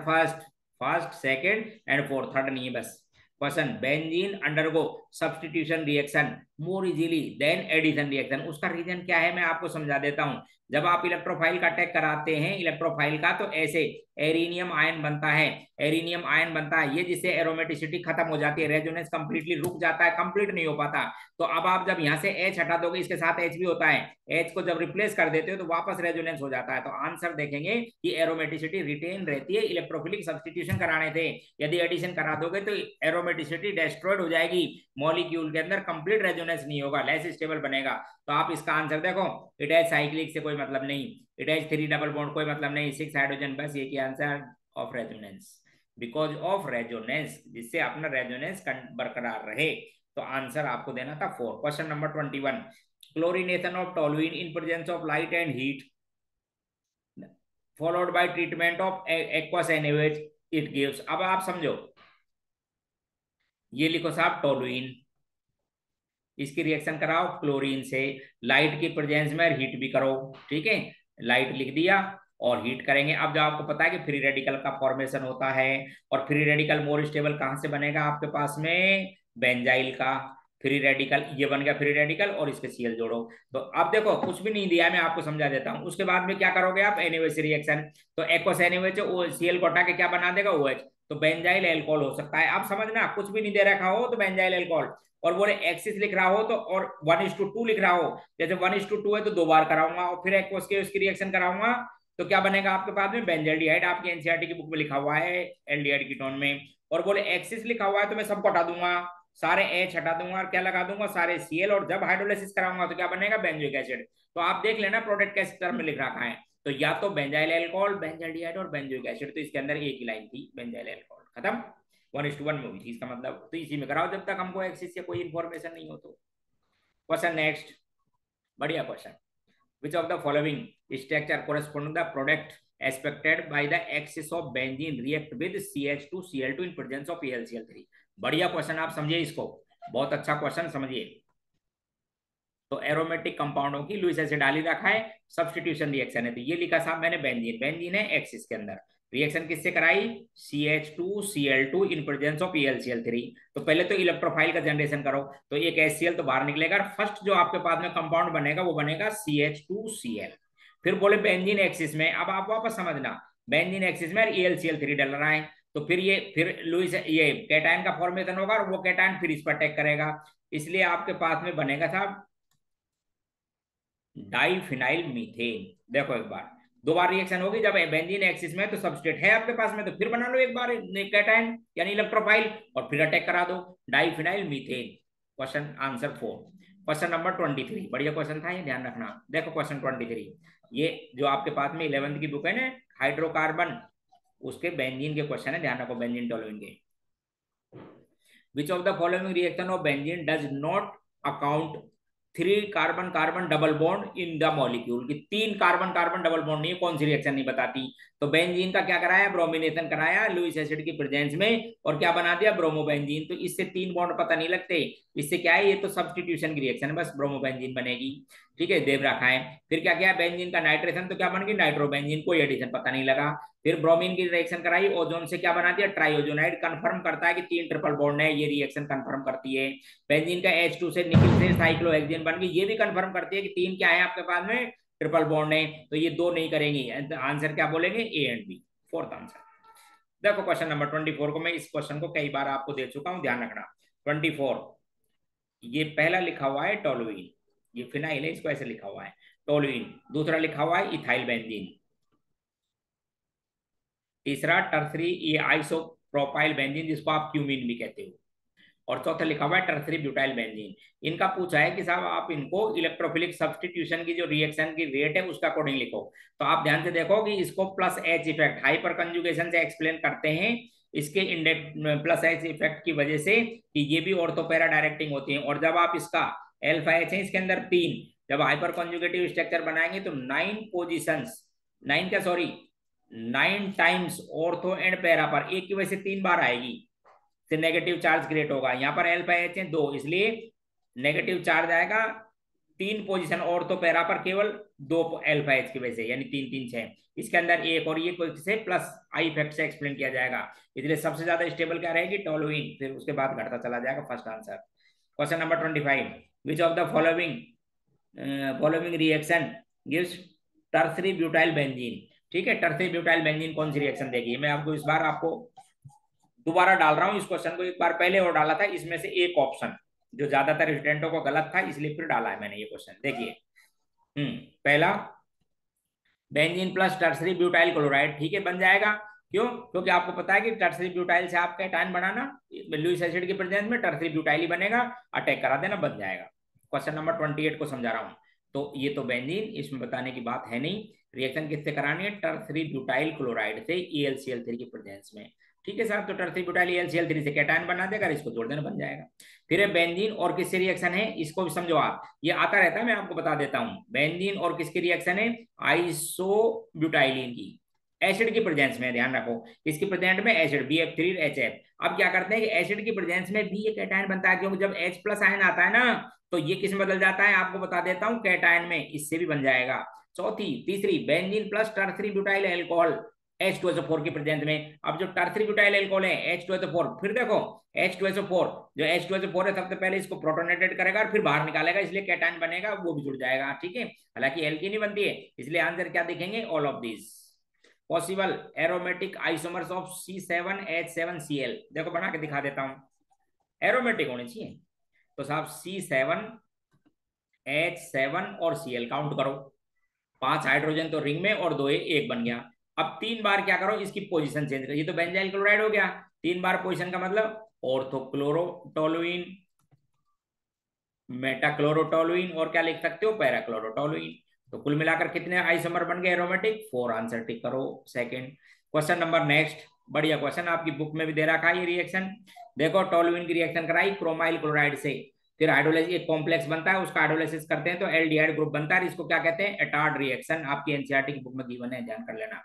first second and fourth, third नहीं है बस। Question, benzene undergo substitution reaction more easily than addition reaction, उसका रीजन क्या है मैं आपको समझा देता हूं। जब आप इलेक्ट्रोफाइल का अटैक कराते हैं इलेक्ट्रोफाइल का, तो ऐसे एरिनियम आयन बनता है, एरिनियम आयन बनता है, ये जिससे एरोमेटिसिटी खत्म हो जाती है, रेजोनेंस कंप्लीटली रुक जाता है, कंप्लीट नहीं हो पाता। तो अब आप जब यहाँ से H हटा दोगे, इसके साथ H भी होता है, H को जब रिप्लेस कर देते हो तो वापस रेजोनेंस हो जाता है। तो आंसर देखेंगे कि एरोमेटिसिटी रिटेन रहती है, इलेक्ट्रोफिलिक सब्स्टिट्यूशन कराने थे। यदि एडिशन करा दोगे तो एरोमेटिसिटी डिस्ट्रॉयड हो जाएगी, मॉलिक्यूल के अंदर कंप्लीट रेजोनेंस नहीं होगा, लेस स्टेबल बनेगा। तो आप इसका आंसर देखो, इट हैज साइक्लिक से कोई मतलब नहीं, इट हैज 3 डबल बॉन्ड कोई मतलब नहीं, 6 हाइड्रोजन, बस ये की answer of resonance, because of resonance, जिससे अपना रेजोनेंस बरकरार रहे। तो आंसर आपको देना था 4। Question number 21, chlorination of toluene in presence of light and heat followed by treatment of aqueous NH it gives. अब आप समझो, ये लिखो साहब टोलुइन, इसकी रिएक्शन कराओ क्लोरीन से, लाइट की प्रेजेंस में हीट भी करो। ठीक है, लाइट लिख दिया और हीट करेंगे। अब जो आपको पता है कि फ्री रेडिकल का फॉर्मेशन होता है, और फ्री रेडिकल मोर स्टेबल कहां से बनेगा आपके पास में, बेंजाइल का फ्री रेडिकल, ये बन गया फ्री रेडिकल, और इसके सीएल जोड़ो। तो अब देखो कुछ भी नहीं दिया है, मैं आपको समझा देता हूं। उसके बाद में क्या करोगे आप, एनएच रिएक्शन, तो एक्वस एनएच सीएल को हटा के क्या बना देगा, OH, तो बेंजाइल एल्कोहल हो सकता है। आप समझना, कुछ भी नहीं दे रखा हो तो बेंजाइल एल्कोहल, और बोले एक्सिस लिख रहा हो तो, और 1:2 लिख रहा हो, जैसे 1:2 है तो 2 बार कराऊंगा, और फिर एक्वस के उसकी रिएक्शन कराऊंगा, तो क्या बनेगा आपके पास में, बेंजाल्डिहाइड। आपकी एनसीईआरटी की बुक में लिखा हुआ है एल्डिहाइड कीटोन में। और बोले एक्सिस लिखा हुआ है तो मैं सबको हटा दूंगा, सारे H हटा दूंगा, और क्या लगा दूंगा, सारे Cl, और जब हाइड्रोलाइसिस कराऊंगा तो क्या बनेगा, बेंजोइक एसिड। तो आप देख लेना प्रोडक्ट कैसे टर्म में लिख रखा है, तो या तो बेंजाइल एल्कोहल, बेंजाल्डिहाइड और बेंजोइक एसिड, तो इसके अंदर एक ही लाइन थी, बेंजाइल एल्कोहल, खत्म। 1:1 में हुई थी, इसका मतलब तो इसी में कराओ जब तक हमको एक्सिस से कोई इंफॉर्मेशन नहीं हो। तो क्वेश्चन नेक्स्ट, बढ़िया question, which of the following structure correspond to the product expected by the axis of benzene react with CH2Cl2 in presence of AlCl3। बढ़िया क्वेश्चन, आप समझिए इसको, बहुत अच्छा क्वेश्चन, समझिए। तो एरोमेटिक कंपाउंडों की लुईस एसिड डाली रखा है, सब्स्टिट्यूशन रिएक्शन है, तो ये लिखा साहब मैंने बेंजीन, बेंजीन है एक्सिस के अंदर, रिएक्शन किससे कराई, CH2Cl2 in presence of AlCl3। तो पहले तो इलेक्ट्रोफाइल का जनरेशन करो, तो एक HCl तो बाहर निकलेगा, फर्स्ट जो आपके पास में कंपाउंड बनेगा वो बनेगा CH2Cl। फिर बोले बेंजीन एक्सिस में, अब आप वापस समझना, बेंजीन एक्सिस में AlCl3 डल रहा है, तो फिर ये फिर लुईस ये कैटायन का फॉर्मेशन होगा, और वो कैटायन फिर इस पर अटैक करेगा, इसलिए आपके पास में बनेगा साहब डाइफिनाइल मीथेन। देखो एक बार, 2 बार रिएक्शन होगी, जब बेंजीन एक्सिस में तो सबस्ट्रेट है आपके पास में, तो फिर बना लो एक बार कैटायन यानी इलेक्ट्रोफाइल, और फिर अटैक करा दो, diphenyl methane. Question answer 4। Question number 23, बढ़िया क्वेश्चन था ये, ध्यान रखना। देखो क्वेश्चन 23, ये जो आपके पास में 11th की बुक है ना, हाइड्रोकार्बन, उसके बेंजीन के क्वेश्चन है, ध्यान रखो, बेंजीन टोलुइन के। Which of the following reaction of benzene does not account 3 carbon carbon double bond in the molecule, की 3 कार्बन कार्बन डबल बॉन्ड नहीं, कौन सी रिएक्शन नहीं बताती। तो बेंजीन का क्या कराया, ब्रोमिनेशन कराया लुईस एसिड की प्रेजेंस में, और क्या बना दिया, ब्रोमोबेंजीन। तो इससे 3 बॉन्ड पता नहीं लगते, इससे क्या है, ये तो सब्स्टिट्यूशन की रिएक्शन है, बस ब्रोमोबेंजीन बनेगी। ठीक है, देव रखा है। फिर क्या किया, बेंजीन का नाइट्रेशन, तो क्या बन गई, नाइट्रोबेंजीन, कोई एडिशन पता नहीं लगा। फिर ब्रोमीन की रिएक्शन कराई, ओजोन से क्या बना दिया, ट्राइओजोनाइड, कंफर्म करता है कि 3 ट्रिपल बॉन्ड है, ये रिएक्शन कंफर्म करती है। बेंजीन का H2 से निकल से साइक्लोहेक्सेन बन गई, ये भी कंफर्म करती है कि 3 क्या है आपके पास में, ट्रिपल बॉन्ड है। तो ये 2 नहीं करेंगी, आंसर क्या बोलेंगे, A and B, fourth answer. देखो क्वेश्चन नंबर 24 को, मैं इस क्वेश्चन को कई बार आपको दे चुका हूं, ध्यान रखना। 24, ये पहला लिखा हुआ है टोलुइन, ये फिनाइल है, इसको ऐसे लिखा हुआ है टोलुइन। दूसरा लिखा हुआ है इथाइल बेंजीन। तीसरा टर्सरी, ये आइसोप्रोपाइल बेंजीन, जिसको आप क्यूमीन भी कहते हो। और चौथा लिखा हुआ है टर्सरी ब्यूटाइल बेंजीन। इनका पूछा है कि साहब आप इनको इलेक्ट्रोफिलिक सब्स्टिट्यूशन की जो रिएक्शन की रेट है उसका अकॉर्डिंग लिखो। तो आप ध्यान से देखो कि इसको plus H effect hyper conjugation से एक्सप्लेन करते हैं, इसके इंडेक्स प्लस H इफेक्ट की वजह से कि ये भी ऑर्थोपैरा डायरेक्टिंग होती है। और जब आप इसका अल्फा H है इसके अंदर 3, जब हाइपर कंजुगेटिव स्ट्रक्चर बनाएंगे तो 9 पोजिशंस, 9 क्या sorry 9 times ortho and para पर, एक की वजह से 3 बार आएगी। से नेगेटिव चार्ज क्रिएट होगा। यहाँ पर एल्फा एच है 2, इसलिए नेगेटिव चार्ज आएगा 3 पोजीशन, और तो पैरा पर केवल 2 एल्फा एच की वजह से, यानी 3 3 6। इसके अंदर एक, और ये से प्लस आई इफेक्ट से एक्सप्लेन किया जाएगा। इसलिए सबसे ज्यादा स्टेबल क्या रहेगी, टोलुइन, फिर उसके बाद घटता चला जाएगा। First answer. Question number 25, which of the following reaction gives tertiary butyl benzene. ठीक है, टर्सरी ब्यूटाइल बेंजीन कौन सी रिएक्शन देगी। मैं आपको इस बार आपको दोबारा डाल रहा हूं इस क्वेश्चन को, एक बार पहले और डाला था, इसमें से एक ऑप्शन जो ज्यादातर स्टूडेंटों को गलत था, इसलिए फिर डाला है मैंने ये क्वेश्चन। देखिए, पहला benzene plus tertiary butyl chloride, ठीक है, बन जाएगा। क्यों? क्योंकि आपको पता है कि टर्सरी ब्यूटाइल से आप कैटायन बनाना, लुईस एसिड के प्रेजेंस में टर्सरी ब्यूटाइल ही बनेगा, अटैक करा देना, बन जाएगा। क्वेश्चन नंबर 28 को समझा रहा हूं। तो ये तो बेंजीन, इसमें बताने की बात है नहीं। रिएक्शन किससे करानी है, टर्सरी ब्यूटाइल क्लोराइड से ElCl3 के प्रेजेंस में। ठीक है साहब, तो टर्सरी ब्यूटाइल ElCl3 से कैटायन बना देगा, इसको जोड़ देना, बन जाएगा। फिर बेंजीन और किससे रिएक्शन है, इसको भी समझो आप, ये आता रहता है, मैं आपको बता देता हूं। बेंजीन और किसकी रिएक्शन है, आइसोब्यूटाइलिन की, एसिड की प्रेजेंस में, ध्यान रखो, किसकी प्रेजेंट में, एसिड, BF3HF। अब क्या करते हैं कि एसिड की प्रेजेंस में भी ये कैटायन बनता है, क्योंकि जब H प्लस आयन आता है ना, तो ये किस में बदल जाता है, आपको बता देता हूं, कैटायन में, इससे भी बन जाएगा। तीसरी benzene plus tertiary butyl alcohol H2SO4 की प्रेजेंस में। अब जो टर्सरी ब्यूटाइल अल्कोहल है H2SO4, फिर देखो H2SO4, जो H2SO4 है, सबसे पहले इसको प्रोटोनेटेड करेगा और फिर बाहर निकालेगा, इसलिए कैटायन बनेगा, वो भी जुड़ जाएगा। ठीक है, हालांकि एल्कीन नहीं बनती है, इसलिए आंसर क्या देखेंगे, all of this possible aromatic isomers of C7H7Cl। देखो बना के दिखा देता हूं, एरोमेटिक होने चाहिए, तो साहब C7H7 और Cl काउंट करो, 5 हाइड्रोजन तो रिंग में और 2 एक बन गया। अब 3 बार क्या करो, इसकी पोजीशन चेंज करो, ये तो बेंजाइल क्लोराइड हो गया, 3 बार पोजीशन का मतलब ऑर्थोक्लोरोटोलुइन, मेटाक्लोरोटोलुइन, और क्या लिख सकते हो, पैराक्लोरोटोलुइन। तो कुल मिलाकर कितने आइसोमर बन गए एरोमेटिक, 4। आंसर टिक करो सेकंड। क्वेश्चन नंबर नेक्स्ट, बढ़िया क्वेश्चन, आपकी बुक में भी दे रखा है ये रिएक्शन। देखो, टोलुइन की रिएक्शन कराई क्रोमाइल क्लोराइड से, फिर हाइड्रोलाइसिस, एक कॉम्प्लेक्स बनता है, उसका हाइड्रोलाइसिस करते हैं तो एल्डिहाइड ग्रुप बनता है, इसको क्या कहते हैं, एटार्ड रिएक्शन। आपकी एनसीईआरटी की बुक में गिवन है, ध्यान कर लेना।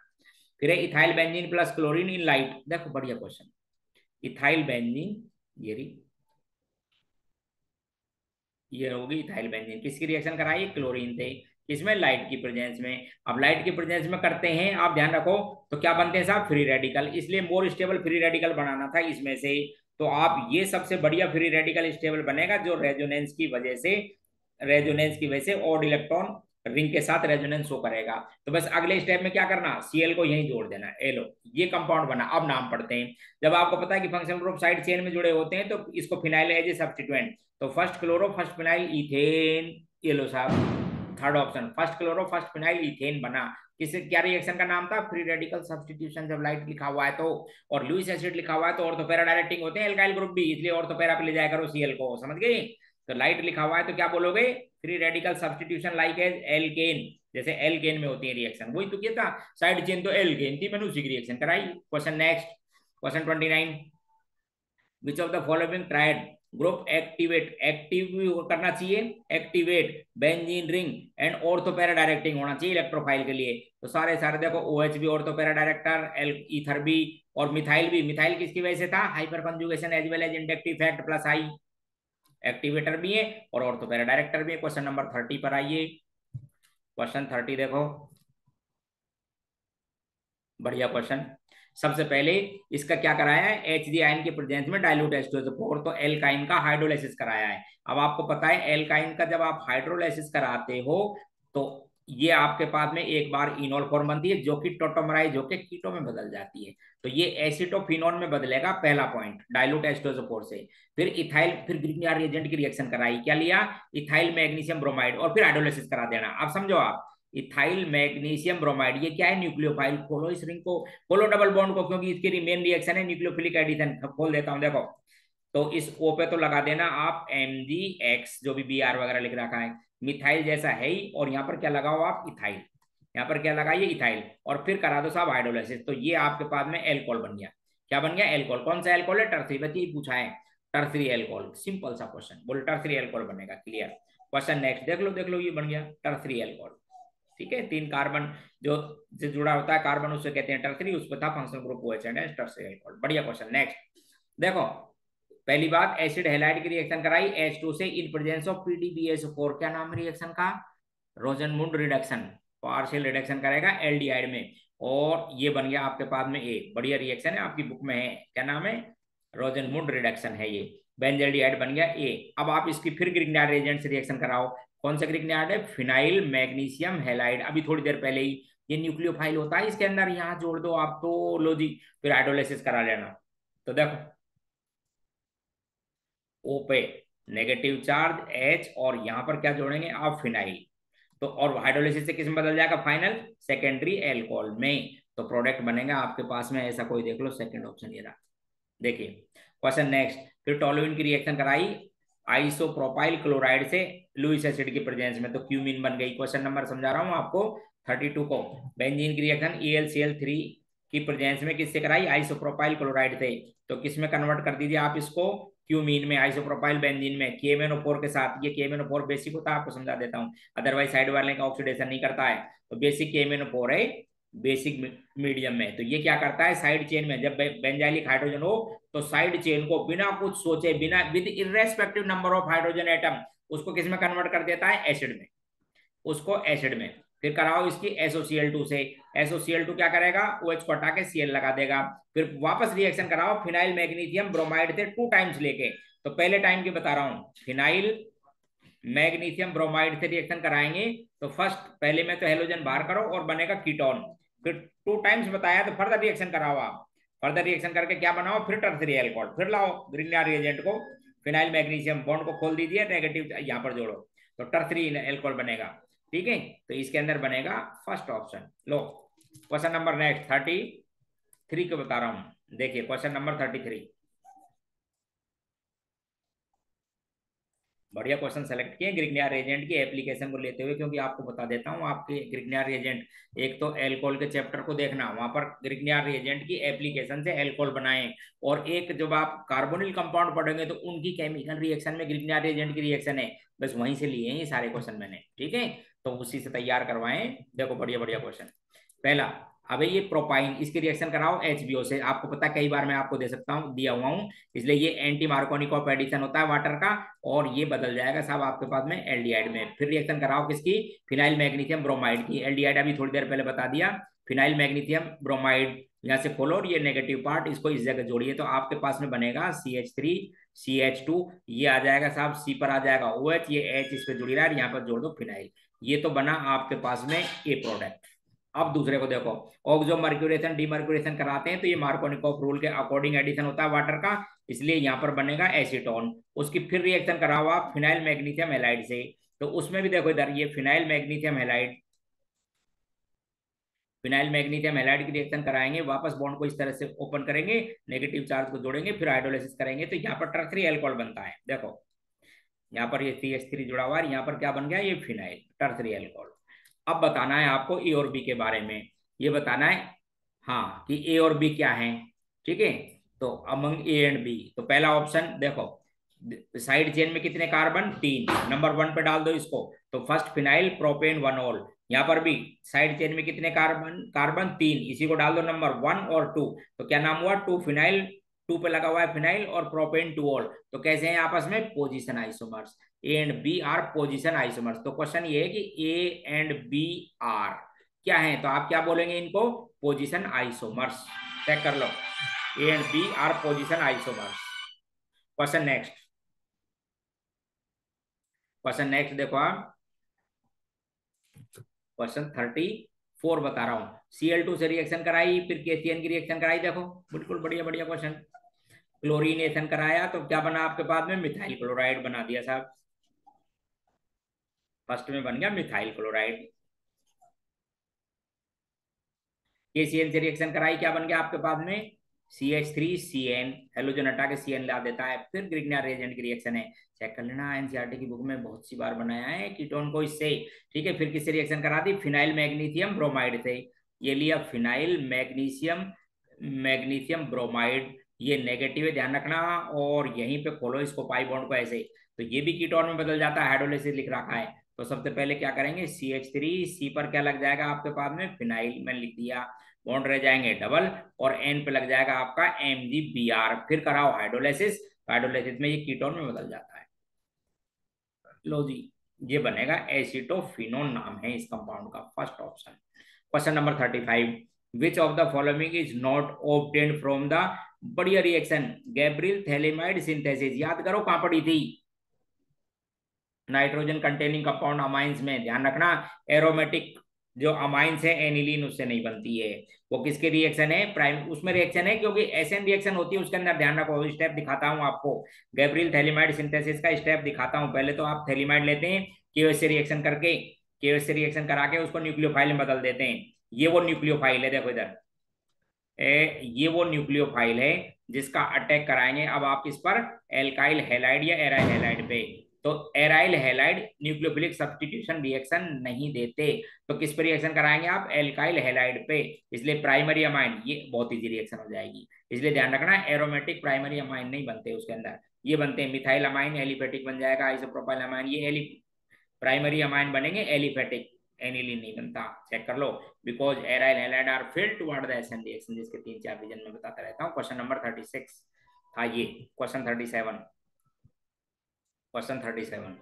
फिर ethyl benzene plus chlorine in light. देखो बढ़िया क्वेश्चन, इथाइल बेंजीन, ये रही, ये होगी इथाइल बेंजीन, किसकी रिएक्शन कराई, क्लोरीन से, इसमें लाइट की प्रेजेंस में। अब लाइट की प्रेजेंस में करते हैं, आप ध्यान रखो, तो क्या बनते हैं साहब, फ्री रेडिकल, इसलिए मोर स्टेबल फ्री रेडिकल बनाना था इसमें से। तो आप ये सबसे बढ़िया फ्री रेडिकल स्टेबल बनेगा जो रेजोनेंस की वजह से ऑड इलेक्ट्रॉन रिंग के साथ रेजोनेंस शो करेगा। तो बस अगले स्टेप में क्या करना, Cl को यहीं जोड़ देना, एलो, ये कंपाउंड बना। अब नाम पढ़ते हैं, जब आपको पता है कि फंक्शनल ग्रुप साइड चेन में जुड़े होते हैं तो इसको फिनाइल एज ए सब्स्टिट्यूएंट, तो first chloro first phenyl ethane, ये लो साहब, third option, first chloro first phenyl ethane बना। किससे, क्या रिएक्शन का नाम था, फ्री रेडिकल सब्स्टिट्यूशन। जब लाइट लिखा हुआ है तो, और लुईस एसिड लिखा हुआ है तो ऑर्थोपैरा डायरेक्टिंग होते हैं एल्काइल ग्रुप भी, इसलिए ऑर्थोपैरा पे ले जाया करो Cl को, समझ गए। तो लाइट लिखा हुआ है तो क्या बोलोगे, free radical substitution like as alkane, जैसे एल्केन में होती है रिएक्शन, वही तो किया था, साइड चेन तो एल्केन थी, मैंने उसी की रिएक्शन कराई। Question next, question 29, which of the following tried group activate, active करना चाहिए, activate benzene ring and ortho para directing होना चाहिए इलेक्ट्रोफाइल के लिए। तो सारे सारे देखो, OH भी ऑर्थोपैरा डायरेक्टर, ईथर भी, और मिथाइल भी। मिथाइल किसकी वजह से था, hyperconjugation as well as inductive effect plus I, activator भी है और ऑर्थोपैरा डायरेक्टर भी है। क्वेश्चन नंबर 30 पर आइए, क्वेश्चन 30 देखो, बढ़िया क्वेश्चन। सबसे पहले इसका क्या कराया है, HG आयन के प्रेजेंस में डाइल्यूट H2SO4, तो एल्काइन का हाइड्रोलाइसिस कराया है। अब आपको पता है एल्काइन का जब आप हाइड्रोलाइसिस कराते हो तो ये आपके पास में एक बार इनोल फॉर्म बनती है जो कि टोटोमराइज होकर कीटो में बदल जाती है, तो ये एसिटोफिनोन में बदलेगा, पहला पॉइंट, डाइल्यूट H2SO4 से। फिर इथाइल, फिर ग्रिग्नियर रिएजेंट की रिएक्शन कराई, क्या लिया, इथाइल मैग्नीशियम ब्रोमाइड, और फिर हाइड्रोलाइसिस करा देना। अब समझो आप, इथाइल मैग्नीशियम ब्रोमाइड, ये क्या है, न्यूक्लियोफाइल, खोलो इस रिंग को, खोलो डबल बॉन्ड को, क्योंकि इसकी मेन रिएक्शन है न्यूक्लियोफिलिक एडिशन। खोल देता हूं, देखो, तो इस O पे तो लगा देना आप MgX, जो भी Br वगैरह लिख रखा है, मिथाइल जैसा है ही, और यहाँ पर क्या लगाओ आप, इथाइल, यहाँ पर क्या लगाइए, इथाइल, और फिर करा दो साहब हाइड्रोलाइसिस, तो ये आपके पास में एल्कोहल बन गया। क्या बन गया, एल्कोहल। कौन सा एल्कोहल है, टर्सरी, बस यही पूछा है, टर्सरी एल्कोहल, सिंपल सा क्वेश्चन, बोले टर्सरी एल्कोहल बनेगा, क्लियर। क्वेश्चन नेक्स्ट, देख लो, ये बन गया टर्सरी एल्कोहल। ठीक है, 3 कार्बन जो से जुड़ा होता है कार्बन, उससे कहते हैं टर्सरी, उस पर था functional group OH and tertiary alcohol. बढ़िया क्वेश्चन। नेक्स्ट देखो, पहली बात, एसिड हैलाइड की रिएक्शन कराई H2 से इन प्रेजेंस ऑफ PDBH4, क्या नाम है रिएक्शन का, रोजनमुंड रिडक्शन, पार्शियल रिडक्शन करेगा एल्डिहाइड में, और ये बन गया आपके पास में ए, बढ़िया रिएक्शन है, आपकी बुक में है, क्या नाम है, रोजनमुंड रिडक्शन है ये, बेंजल्डिहाइड बन गया ए। अब आप इसकी फिर ग्रिग्नार्ड रिएजेंट से रिएक्शन कराओ, कौन सा ग्रिग्नार्ड है, फिनाइल मैग्नीशियम हैलाइड, अभी थोड़ी देर पहले ही ये न्यूक्लियोफाइल होता है इसके अंदर, यहाँ जोड़ दो आप तो लो जी, फिर हाइड्रोलाइसिस करा लेना। तो देखो ओ पे नेगेटिव चार्ज H, और यहां पर क्या जोड़ेंगे आप, फिनाइल, तो और हाइड्रोलिसिस से किस में बदल जाएगा, फाइनल सेकेंडरी एल्कोहल में, तो प्रोडक्ट बनेगा आपके पास में ऐसा कोई, देख लो सेकंड ऑप्शन ये रहा। देखिए क्वेश्चन नेक्स्ट, फिर टोलुइन की रिएक्शन कराई आइसोप्रोपाइल क्लोराइड से लुइस एसिड की प्रेजेंस में, तो क्यूमीन बन गई। क्वेश्चन नंबर समझा रहा हूं आपको 32 को, बेंजीन की रिएक्शन ElCl3 की प्रेजेंस में किससे कराई, आइसोप्रोपाइल क्लोराइड से, तो किस में कन्वर्ट कर दीजिए आप इसको, क्यूमीन में, आइसोप्रोपाइल बेंजीन में, KMnO4 के साथ, ये KMnO4 बेसिक होता है, आपको समझा देता हूं, अदरवाइज साइड वाले का ऑक्सीडेशन नहीं करता है, तो बेसिक KMnO4 है बेसिक मीडियम में, तो ये क्या करता है साइड चेन में, जब बेंजाइलिक हाइड्रोजन हो तो साइड चेन को बिना कुछ सोचे, बिना with irrespective number of hydrogen atom, उसको किस में कन्वर्ट कर देता है, एसिड में, उसको एसिड में। फिर कराओ इसकी SOCl2 से, SOCl2 क्या करेगा, OH को हटा के Cl लगा देगा, फिर वापस रिएक्शन कराओ फिनाइल मैग्नीशियम ब्रोमाइड से 2 टाइम्स लेके, तो पहले टाइम की बता रहा हूं, फिनाइल मैग्नीशियम ब्रोमाइड से रिएक्शन कराएंगे, तो फर्स्ट पहले में तो हेलोजन बाहर करो और बनेगा कीटोन, फिर 2 टाइम्स बताया, तो फर्दर रिएक्शन कराओ आप, फर्दर रिएक्शन करके क्या बनाओ, फिर टर्सरी एल्कोहल, फिर लाओ ग्रिग्नार्ड रिएजेंट को, फिनाइल मैग्नीशियम बॉन्ड को खोल दीजिए, नेगेटिव यहाँ पर जोड़ो, तो टर्सरी एल्कोहल बनेगा, ठीक है, तो इसके अंदर बनेगा फर्स्ट ऑप्शन। लो क्वेश्चन नंबर नेक्स्ट 33 को बता रहा हूं, देखिए क्वेश्चन नंबर 33, बढ़िया क्वेश्चन सेलेक्ट किए ग्रिग्नार्ड रिएजेंट की एप्लीकेशन को लेते हुए, क्योंकि आपको बता देता हूं आपके ग्रिग्नार्ड रिएजेंट, एक तो एल्कोहल के चैप्टर को देखना, वहां पर ग्रिग्नार्ड रिएजेंट की एप्लीकेशन से एल्कोहल बनाएं, और एक जब आप कार्बोनिल कंपाउंड पढ़ेंगे तो उनकी केमिकल रिएक्शन में ग्रिग्नार्ड रिएजेंट की रिएक्शन है, बस वहीं से लिए हैं ये सारे क्वेश्चन मैंने, ठीक है, तो उसी से तैयार करवाएं। देखो बढ़िया बढ़िया क्वेश्चन, पहला, अबे ये प्रोपाइन, इसकी रिएक्शन कराओ HBO से, आपको पता है कई बार मैं आपको दे सकता हूँ, दिया हुआ हूँ, इसलिए ये एंटी मार्कोनिक ऑफ एडिशन होता है वाटर का, और ये बदल जाएगा साहब आपके पास में एल्डिहाइड में। फिर रिएक्शन कराओ किसकी, फिनाइल मैग्नीशियम ब्रोमाइड की, एल्डिहाइड अभी थोड़ी देर पहले बता दिया, फिनाइल मैग्नीशियम ब्रोमाइड, यहाँ से खोलो और ये नेगेटिव पार्ट इसको इस जगह जोड़िए, तो आपके पास में बनेगा CH3 CH2, ये आ जाएगा साहब C पर आ जाएगा OH, ये H इस पे जुड़ी रहा है, यहाँ पर जोड़ दो फिनाइल, ये तो बना आपके पास में ए प्रोडक्ट। अब दूसरे को देखो, ऑक्सो मर्क्यूरेशन डीमर्क्यूरेशन कराते हैं, तो ये मार्कोनिकॉफ रूल के अकॉर्डिंग एडिशन होता है वाटर का, इसलिए यहाँ पर बनेगा एसीटोन, उसकी फिर रिएक्शन कराओ आप फिनाइल मैग्नीशियम हैलाइड से, तो उसमें भी देखो इधर ये phenyl magnesium halide, phenyl magnesium halide की रिएक्शन कराएंगे, वापस बॉन्ड को इस तरह से ओपन करेंगे, नेगेटिव चार्ज को जोड़ेंगे, फिर हाइड्रोलाइसिस करेंगे, तो यहाँ पर टर्सरी एल्कोहल बनता है, देखो यहाँ पर ये CH3 जुड़ा हुआ है, यहाँ पर क्या बन गया, ये फिनाइल टर्सरी एल्कोहल। अब बताना है आपको ए और बी के बारे में, ये बताना है हाँ कि ए और बी क्या है, ठीक है, तो अमंग ए एंड बी, तो पहला ऑप्शन देखो, साइड चेन में कितने कार्बन, 3, नंबर 1 पे डाल दो इसको, तो फर्स्ट फिनाइल प्रोपेन 1 ऑल, यहाँ पर भी साइड चेन में कितने कार्बन, कार्बन 3, इसी को डाल दो नंबर 1 और 2, तो क्या नाम हुआ, 2 फिनाइल, 2 पे लगा हुआ है फिनाइल और प्रोपेन 2 ऑल, तो कैसे हैं आपस में, position isomers, A and B are position isomers. तो क्वेश्चन ये है कि ए एंड बी आर क्या है, तो आप क्या बोलेंगे इनको, पोजिशन आइसोमर्स, चेक कर लो, A and B are position isomers. Question next, question next देखो आप, क्वेश्चन 34 बता रहा हूँ, Cl2 से रिएक्शन कराई, फिर KCN की रिएक्शन कराई, देखो बिल्कुल बढ़िया बढ़िया क्वेश्चन, क्लोरीनेशन कराया, तो क्या बना आपके पास में, मिथाइल क्लोराइड बना दिया साहब, फर्स्ट में बन गया मिथाइल क्लोराइड। KCN से रिएक्शन कराई, क्या बन गया आपके पास में, CH3CN, हेलोजन हटा के CN ला देता है, फिर ग्रिग्नार्ड रिएजेंट की रिएक्शन है, चेक कर लेना, एनसीईआरटी की बुक में बहुत सी बार बनाया है कीटोन को इससे, ठीक है, फिर किससे रिएक्शन करा दी, फिनाइल मैग्नीशियम ब्रोमाइड से, ये लिया फिनाइल मैग्नीशियम मैग्नीशियम ब्रोमाइड, ये नेगेटिव है ध्यान रखना, और यहीं पे खोलो इसको पाई बॉन्ड को ऐसे, तो ये भी कीटोन में बदल जाता है, हाइड्रोलिसिस लिख रखा है, तो सबसे पहले क्या करेंगे, CH3 C पर क्या लग जाएगा आपके पास में, फिनाइल मैंने लिख दिया, बॉन्ड रह जाएंगे डबल, और एन पे लग जाएगा आपका MgBr, फिर कराओ हाइड्रोलाइसिस, हाइड्रोलाइसिस में ये कीटोन में बदल जाता है। लो जी, ये बनेगा एसिटोफिनोन, नाम है इस कंपाउंड का, first option. Question number 35, which of the following is not obtained from the बढ़िया रिएक्शन गैब्रियल थैलेमाइड सिंथेसिस? याद करो कहां पड़ी थी, नाइट्रोजन कंटेनिंग कंपाउंड अमाइंस में, ध्यान रखना। एरोमेटिक जो अमाइंस है एनिलीन, उससे नहीं बनती है। वो किसके रिएक्शन है, प्राइम उसमें रिएक्शन है, क्योंकि एसएन रिएक्शन होती है उसके अंदर। ध्यान रखो, स्टेप दिखाता हूं आपको, गैब्रियल थैलेमाइड सिंथेसिस का स्टेप दिखाता हूं। पहले तो आप थैलेमाइड लेते हैं, केओएच से रिएक्शन करके, केओएच से रिएक्शन करा के उसको न्यूक्लियोफाइल में बदल देते हैं। ये वो न्यूक्लियोफाइल है, देखो इधर, ये वो न्यूक्लियोफाइल है जिसका अटैक कराएंगे अब आप इस पर एल्काइल हैलाइड या एराइल हैलाइड पे। तो aryl halide nucleophilic substitution reaction नहीं देते, तो किस पे रिएक्शन कराएंगे आप, एल्काइल हैलाइड पे। इसलिए प्राइमरी अमाइन, ये बहुत इजी रिएक्शन हो जाएगी। इसलिए ध्यान रखना, एरोमेटिक प्राइमरी अमाइन नहीं बनते उसके अंदर, ये बनते हैं मिथाइल अमाइन, एलिफेटिक बन जाएगा, आइसोप्रोपाइल अमाइन, ये एलि प्राइमरी अमाइन बनेंगे, एलिफेटिक, एनिलीन नहीं बनता, चेक कर लो। Because aryl halide are filled toward the SN reaction, जिसके 3-4 रीजन में बताता रहता हूँ। क्वेश्चन नंबर 36 था ये। क्वेश्चन 37, क्वेश्चन 37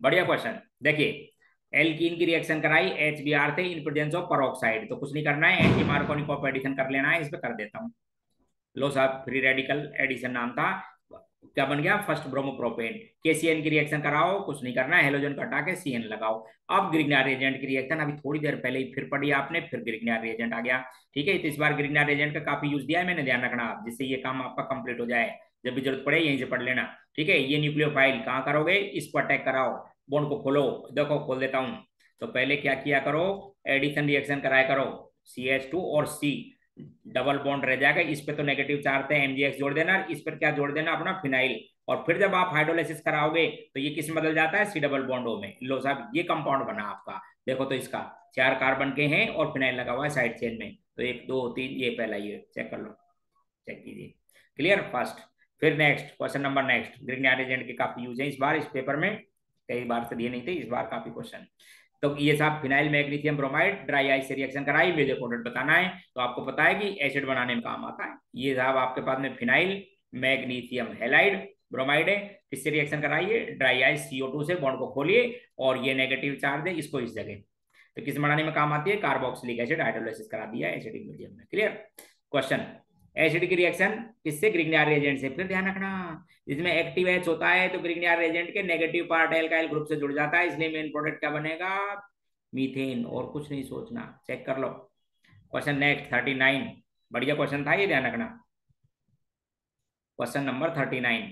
बढ़िया क्वेश्चन, देखिए। एल्कीन की रिएक्शन कराई HBr थे इन प्रेजेंस ऑफ पेरोक्साइड, तो कुछ नहीं करना है, एंटी मार्कोनिक एडिशन कर लेना है, इस पे कर देता हूँ। लो साहब, फ्री रेडिकल एडिशन नाम था, क्या बन गया, फर्स्ट ब्रोमोप्रोपेन। KCN की रिएक्शन कराओ, कुछ नहीं करना है, हेलोजन को हटा के CN लगाओ। अब ग्रिग्नार रिएजेंट की रिएक्शन अभी थोड़ी देर पहले ही फिर पढ़ी आपने, फिर ग्रिग्नार रिएजेंट आ गया। ठीक है, तो इस बार ग्रिग्नार रिएजेंट का काफी यूज दिया है मैंने, ध्यान रखना आप, जिससे ये काम आपका कंप्लीट हो जाए। जब भी जरूरत पड़े यहीं से पढ़ लेना। ठीक है, ये न्यूक्लियोफाइल कहाँ करोगे, इस पर अटैक कराओ, बॉन्ड को खोलो। देखो खोल देता हूँ। तो पहले क्या किया करो, एडिशन रिएक्शन कराया करो, CH2 और C, डबल बॉन्ड रह जाएगा, इस पे तो नेगेटिव चार्ज है, MgX जोड़ देना, इस पर क्या जोड़ देना, अपना फिनाइल। और फिर जब आप हाइड्रोलाइसिस कराओगे तो ये किस में बदल जाता है, C डबल बॉन्ड O में। लो साहब, ये कंपाउंड बना आपका, देखो तो इसका 4 कार्बन के हैं और फिनाइल लगा हुआ है साइड चेन में, तो 1 2 3, ये पहला, ये चेक कर लो, चेक कीजिए। Clear, first. फिर next question number, next Grignard agent के काफी यूज है इस बार, इस पेपर में कई बार से दिए नहीं थे, इस बार काफी क्वेश्चन। तो ये साहब phenyl magnesium bromide dry ice से रिएक्शन कराई, मेजर प्रोडक्ट बताना है, तो आपको पता है कि एसिड बनाने में काम आता है। ये साहब आपके पास में फिनाइल मैग्नीशियम हैलाइड ब्रोमाइड है, किससे रिएक्शन कराइए, ड्राई आइस CO2 से, बॉन्ड को खोलिए, और ये नेगेटिव चार्ज है, इसको इस जगह, तो किस बनाने में काम आती है, कार्बोक्सिलिक एसिड, हाइड्रोलाइसिस करा दिया एसिडिक मीडियम में। क्लियर। क्वेश्चन, एसिड की रिएक्शन किससे, ग्रिग्नार रिएजेंट से। फिर ध्यान रखना, इसमें एक्टिव H होता है तो ग्रिग्नार रिएजेंट के नेगेटिव पार्ट एल्काइल ग्रुप से जुड़ जाता है, इसलिए मेन प्रोडक्ट क्या बनेगा, मीथेन, और कुछ नहीं सोचना, चेक कर लो। क्वेश्चन नेक्स्ट 39, बढ़िया क्वेश्चन था ये, ध्यान रखना। क्वेश्चन नंबर 39,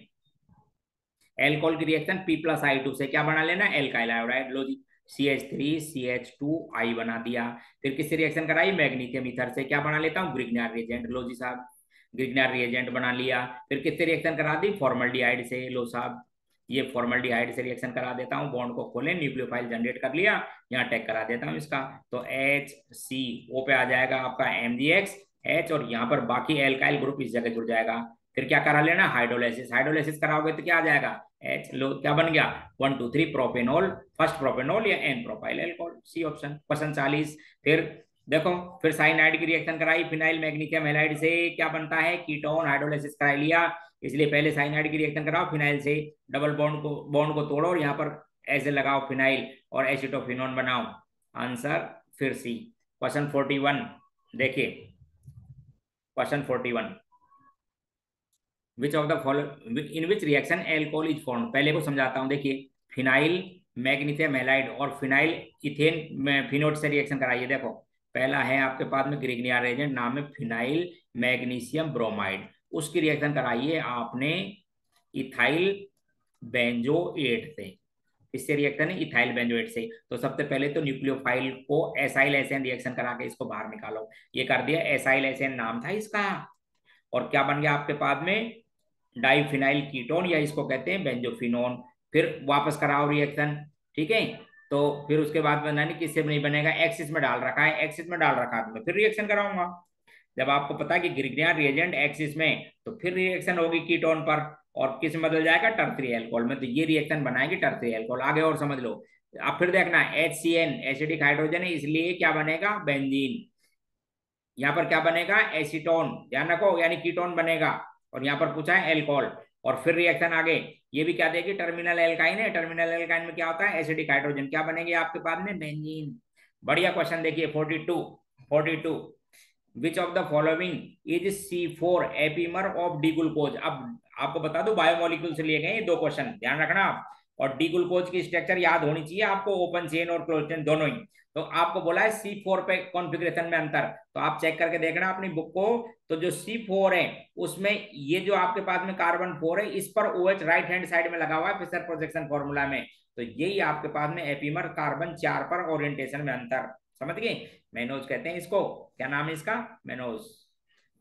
एल्कोहल की रिएक्शन P+I2 से क्या बना लेना, एल्काइल आयोडाइड। लो जी, CH3CH2I बना दिया। फिर किससे रिएक्शन कराई, मैग्नीशियम ईथर से, क्या बना लेता हूँ, ग्रिग्नार रिएजेंट। लो जी साहब, ग्रिग्नार रिएजेंट बना लिया। फिर किससे रिएक्शन करा दी, फॉर्मल्डिहाइड से। लो साहब, ये फॉर्मल्डिहाइड से रिएक्शन करा देता हूँ, बॉन्ड को खोले, न्यूक्लियोफाइल जनरेट कर लिया, यहाँ अटैक करा देता हूँ इसका, तो HCO पे आ जाएगा आपका MgX H, और यहाँ पर बाकी एल्काइल ग्रुप इस जगह जुड़ जाएगा। फिर क्या करा लेना, हाइड्रोलाइसिस, हाइड्रोलाइसिस कराओगे तो क्या आ जाएगा, H, लो क्या बन गया, 1 2 3 प्रोपेनॉल, फर्स्ट प्रोपेनॉल या N propyl alcohol, C option. Question 40, फिर देखो, फिर साइनाइड की रिएक्शन कराई फिनाइल मैग्नीशियम हैलाइड से, क्या बनता है, कीटोन, हाइड्रोलाइसिस करा लिया, इसलिए पहले साइनाइड की रिएक्शन कराओ फिनाइल से, डबल बॉन्ड को तोड़ो और यहाँ पर ऐसे लगाओ फिनाइल, और एसिटोफिनोन बनाओ, आंसर फिर C। क्वेश्चन 41 देखिए, question 41, which of the follow in which reaction alcohol is form. पहले को समझाता हूं, देखिए, फिनाइल मैग्नीशियम हैलाइड और फिनाइल इथेन फिनोट से रिएक्शन कराइए। देखो, पहला है आपके पास में ग्रिग्नार एजेंट, नाम है फिनाइल मैग्नीशियम ब्रोमाइड, उसकी रिएक्शन कराइए आपने इथाइल बेंजोएट से। इससे रिएक्शन है इथाइल बेंजोएट से, तो सबसे पहले तो न्यूक्लियोफाइल को एसाइल एसएन रिएक्शन करा के इसको बाहर निकालो, ये कर दिया, एसाइल एसएन नाम था इसका, और क्या बन गया आपके पास में, डाइफिनाइल कीटोन, या इसको कहते हैं बेंजोफिनोन। फिर वापस कराओ रिएक्शन, ठीक है, तो फिर उसके बाद बनाने किससे नहीं बनेगा, एक्सिस में डाल रखा है, एक्सिस में डाल रखा है, तो मैं फिर रिएक्शन कराऊंगा। जब आपको पता है कि ग्रिग्नार रिएजेंट एक्सिस में, तो फिर रिएक्शन होगी कीटोन पर, और किस में बदल जाएगा, टर्सरी एल्कोहल में, तो ये रिएक्शन बनाएगी टर्सरी एल्कोहल। आगे और समझ लो, अब फिर देखना, HCN एसिडिक हाइड्रोजन है, इसलिए क्या बनेगा, बेंजीन। यहाँ पर क्या बनेगा, एसीटोन, ध्यान रखो, यानी कीटोन बनेगा, और यहाँ पर पूछा है एल्कोहल, और फिर रिएक्शन आगे ये भी क्या देगी, टर्मिनल एल्काइन है, टर्मिनल एल्काइन में क्या होता है, एसिडिक हाइड्रोजन, क्या बनेंगे आपके पास में, बेंजीन। बढ़िया क्वेश्चन देखिए 42 which of the following is C4 epimer of D glucose. अब आपको बता दो बायोमोलिक्यूल से लिए गए ये दो क्वेश्चन, ध्यान रखना आप। और डी ग्लूकोज की स्ट्रक्चर याद होनी चाहिए आपको, ओपन चेन और क्लोज चेन दोनों ही। तो आपको बोला है C4 पे कॉन्फ़िगरेशन में अंतर, तो आप चेक करके देखना अपनी बुक को। तो जो C4 है उसमें ये जो आपके पास में कार्बन 4 है, इस पर OH राइट हैंड साइड में लगा हुआ है फिशर प्रोजेक्शन फॉर्मूला में। तो यही आपके पास में एपीमर कार्बन 4 पर ओरिएंटेशन में अंतर, समझ गए। मेनोज कहते हैं इसको, क्या नाम है इसका, मेनोज,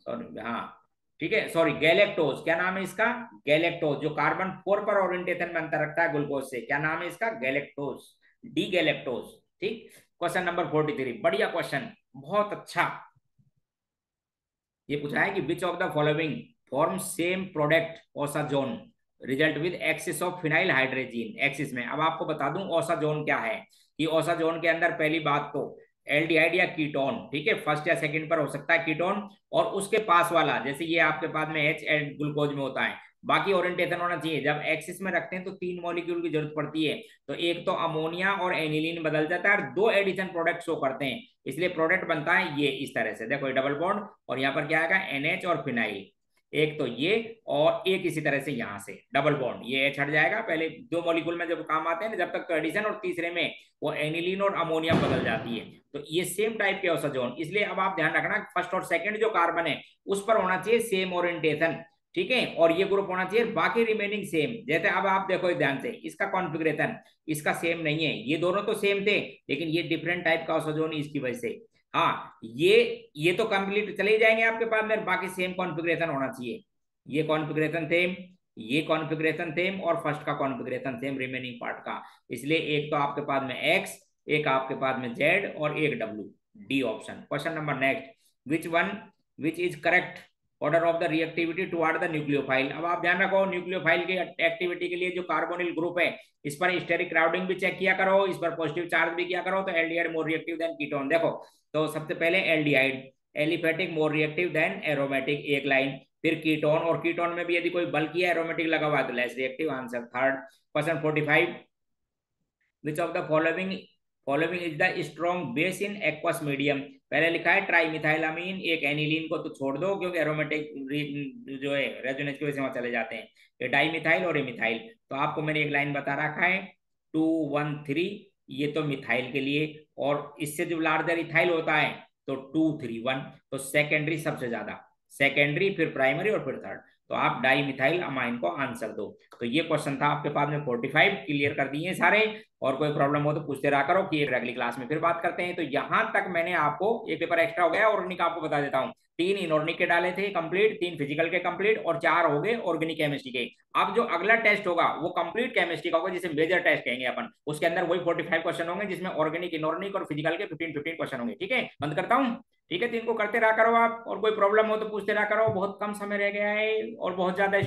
सॉरी हाँ ठीक है, सॉरी गैलेक्टोज, क्या नाम है इसका, गैलेक्टोज। जो कार्बन 4 पर ओरिएंटेशन में अंतर रखता है ग्लूकोज से, क्या नाम है इसका, गैलेक्टोज, डी गैलेक्टोज। ठीक, क्वेश्चन नंबर 43, बढ़िया क्वेश्चन, बहुत अच्छा। ये पूछा है कि which of the following form same product osazone result with axis of phenyl hydrazine axis में। अब आपको बता दूं ओसाजोन क्या है, कि ओसाजोन के अंदर पहली बात तो एल्डिहाइड या कीटोन, ठीक है, फर्स्ट या सेकंड पर हो सकता है कीटोन, और उसके पास वाला जैसे ये आपके पास में H ग्लूकोज में होता है, बाकी ओरिएंटेशन होना चाहिए। जब एक्सिस में रखते हैं तो 3 मॉलिक्यूल की जरूरत पड़ती है, तो एक तो अमोनिया और एनिलीन बदल जाता है और 2 एडिशन प्रोडक्ट शो करते हैं, इसलिए प्रोडक्ट बनता है ये इस तरह से, देखो ये डबल बॉन्ड, और यहाँ पर क्या आएगा NH और फिनाइल, एक तो ये और एक इसी तरह से यहाँ से डबल बॉन्ड, ये H हट जाएगा, पहले 2 मॉलिक्यूल में जब काम आते हैं ना जब तक तो एडिशन, और तीसरे में वो एनिलीन और अमोनिया बदल जाती है, तो ये सेम टाइप के ओसाजोन। इसलिए अब आप ध्यान रखना फर्स्ट और सेकंड जो कार्बन है उस पर होना चाहिए सेम ओरिएंटेशन, ठीक है, और ये ग्रुप होना चाहिए, बाकी रिमेनिंग सेम। जैसे अब आप देखो ध्यान से, इसका कॉन्फ़िगरेशन इसका सेम नहीं है, ये दोनों तो सेम थे लेकिन ये डिफरेंट टाइप का ओसाजोन इसकी वजह से। हाँ ये तो कंप्लीट चले जाएंगे आपके पास में, बाकी सेम कॉन्फ़िगरेशन होना चाहिए, ये कॉन्फ़िगरेशन सेम, ये कॉन्फ़िगरेशन सेम, और फर्स्ट का कॉन्फ़िगरेशन सेम रिमेनिंग पार्ट का। इसलिए एक तो आपके पास में X, एक आपके पास में Z, और एक W, D option. Question number next, which is correct order of the reactivity toward the nucleophile. अब आप ध्यान रखो न्यूक्लियोफाइल की एक्टिविटी के लिए जो कार्बोनिल ग्रुप है इस पर स्टेरिक क्राउडिंग भी चेक किया करो, इस पर पॉजिटिव चार्ज भी किया करो, तो aldehyde more reactive than ketone. देखो तो सबसे पहले aldehyde, aliphatic more reactive than aromatic, एक लाइन, फिर कीटोन, और कीटोन में भी यदि कोई बल्कि एरोमेटिक लगा हुआ है तो less reactive, answer third. Question 45, which of the following is the strong base in aqueous medium. पहले लिखा है ट्राईमिथाइलामीन, एक एनिलीन को तो छोड़ दो क्योंकि एरोमेटिक जो है रेजोनेंस की वजह से वहां चले जाते हैं, ये डाईमिथाइल और मिथाइल। तो आपको मैंने एक लाइन बता रखा है 213, ये तो मिथाइल के लिए, और इससे जो लार्जर इथाइल होता है तो 231, तो सेकेंडरी सबसे ज्यादा, सेकेंडरी फिर प्राइमरी और फिर थर्ड, तो आप डाई मिथाइल अमाइन को आंसर दो। तो ये क्वेश्चन था आपके पास में 45, क्लियर कर दिए सारे, और कोई प्रॉब्लम हो तो पूछते रहा करो कि अगली क्लास में फिर बात करते हैं। तो यहां तक मैंने आपको एक पेपर एक्स्ट्रा हो गया, ऑर्गेनिक आपको बता देता हूँ, 3 इनऑर्गेनिक के डाले थे कंप्लीट, 3 फिजिकल के कंप्लीट, और 4 हो गए ऑर्गेनिक केमिस्ट्री के। अब जो अगला टेस्ट होगा वो कंप्लीट केमिस्ट्री का होगा, जिसे मेजर टेस्ट कहेंगे अपन, उसके अंदर वही 45 क्वेश्चन होंगे जिसमें ऑर्गेनिक इनऑर्गेनिक और फिजिकल के 15 क्वेश्चन होंगे, ठीक है। बंद करता हूँ, ठीक है, तो इनको करते रहा करो आप, और कोई प्रॉब्लम हो तो पूछते रहा करो, बहुत कम समय रह गया है और बहुत ज्यादा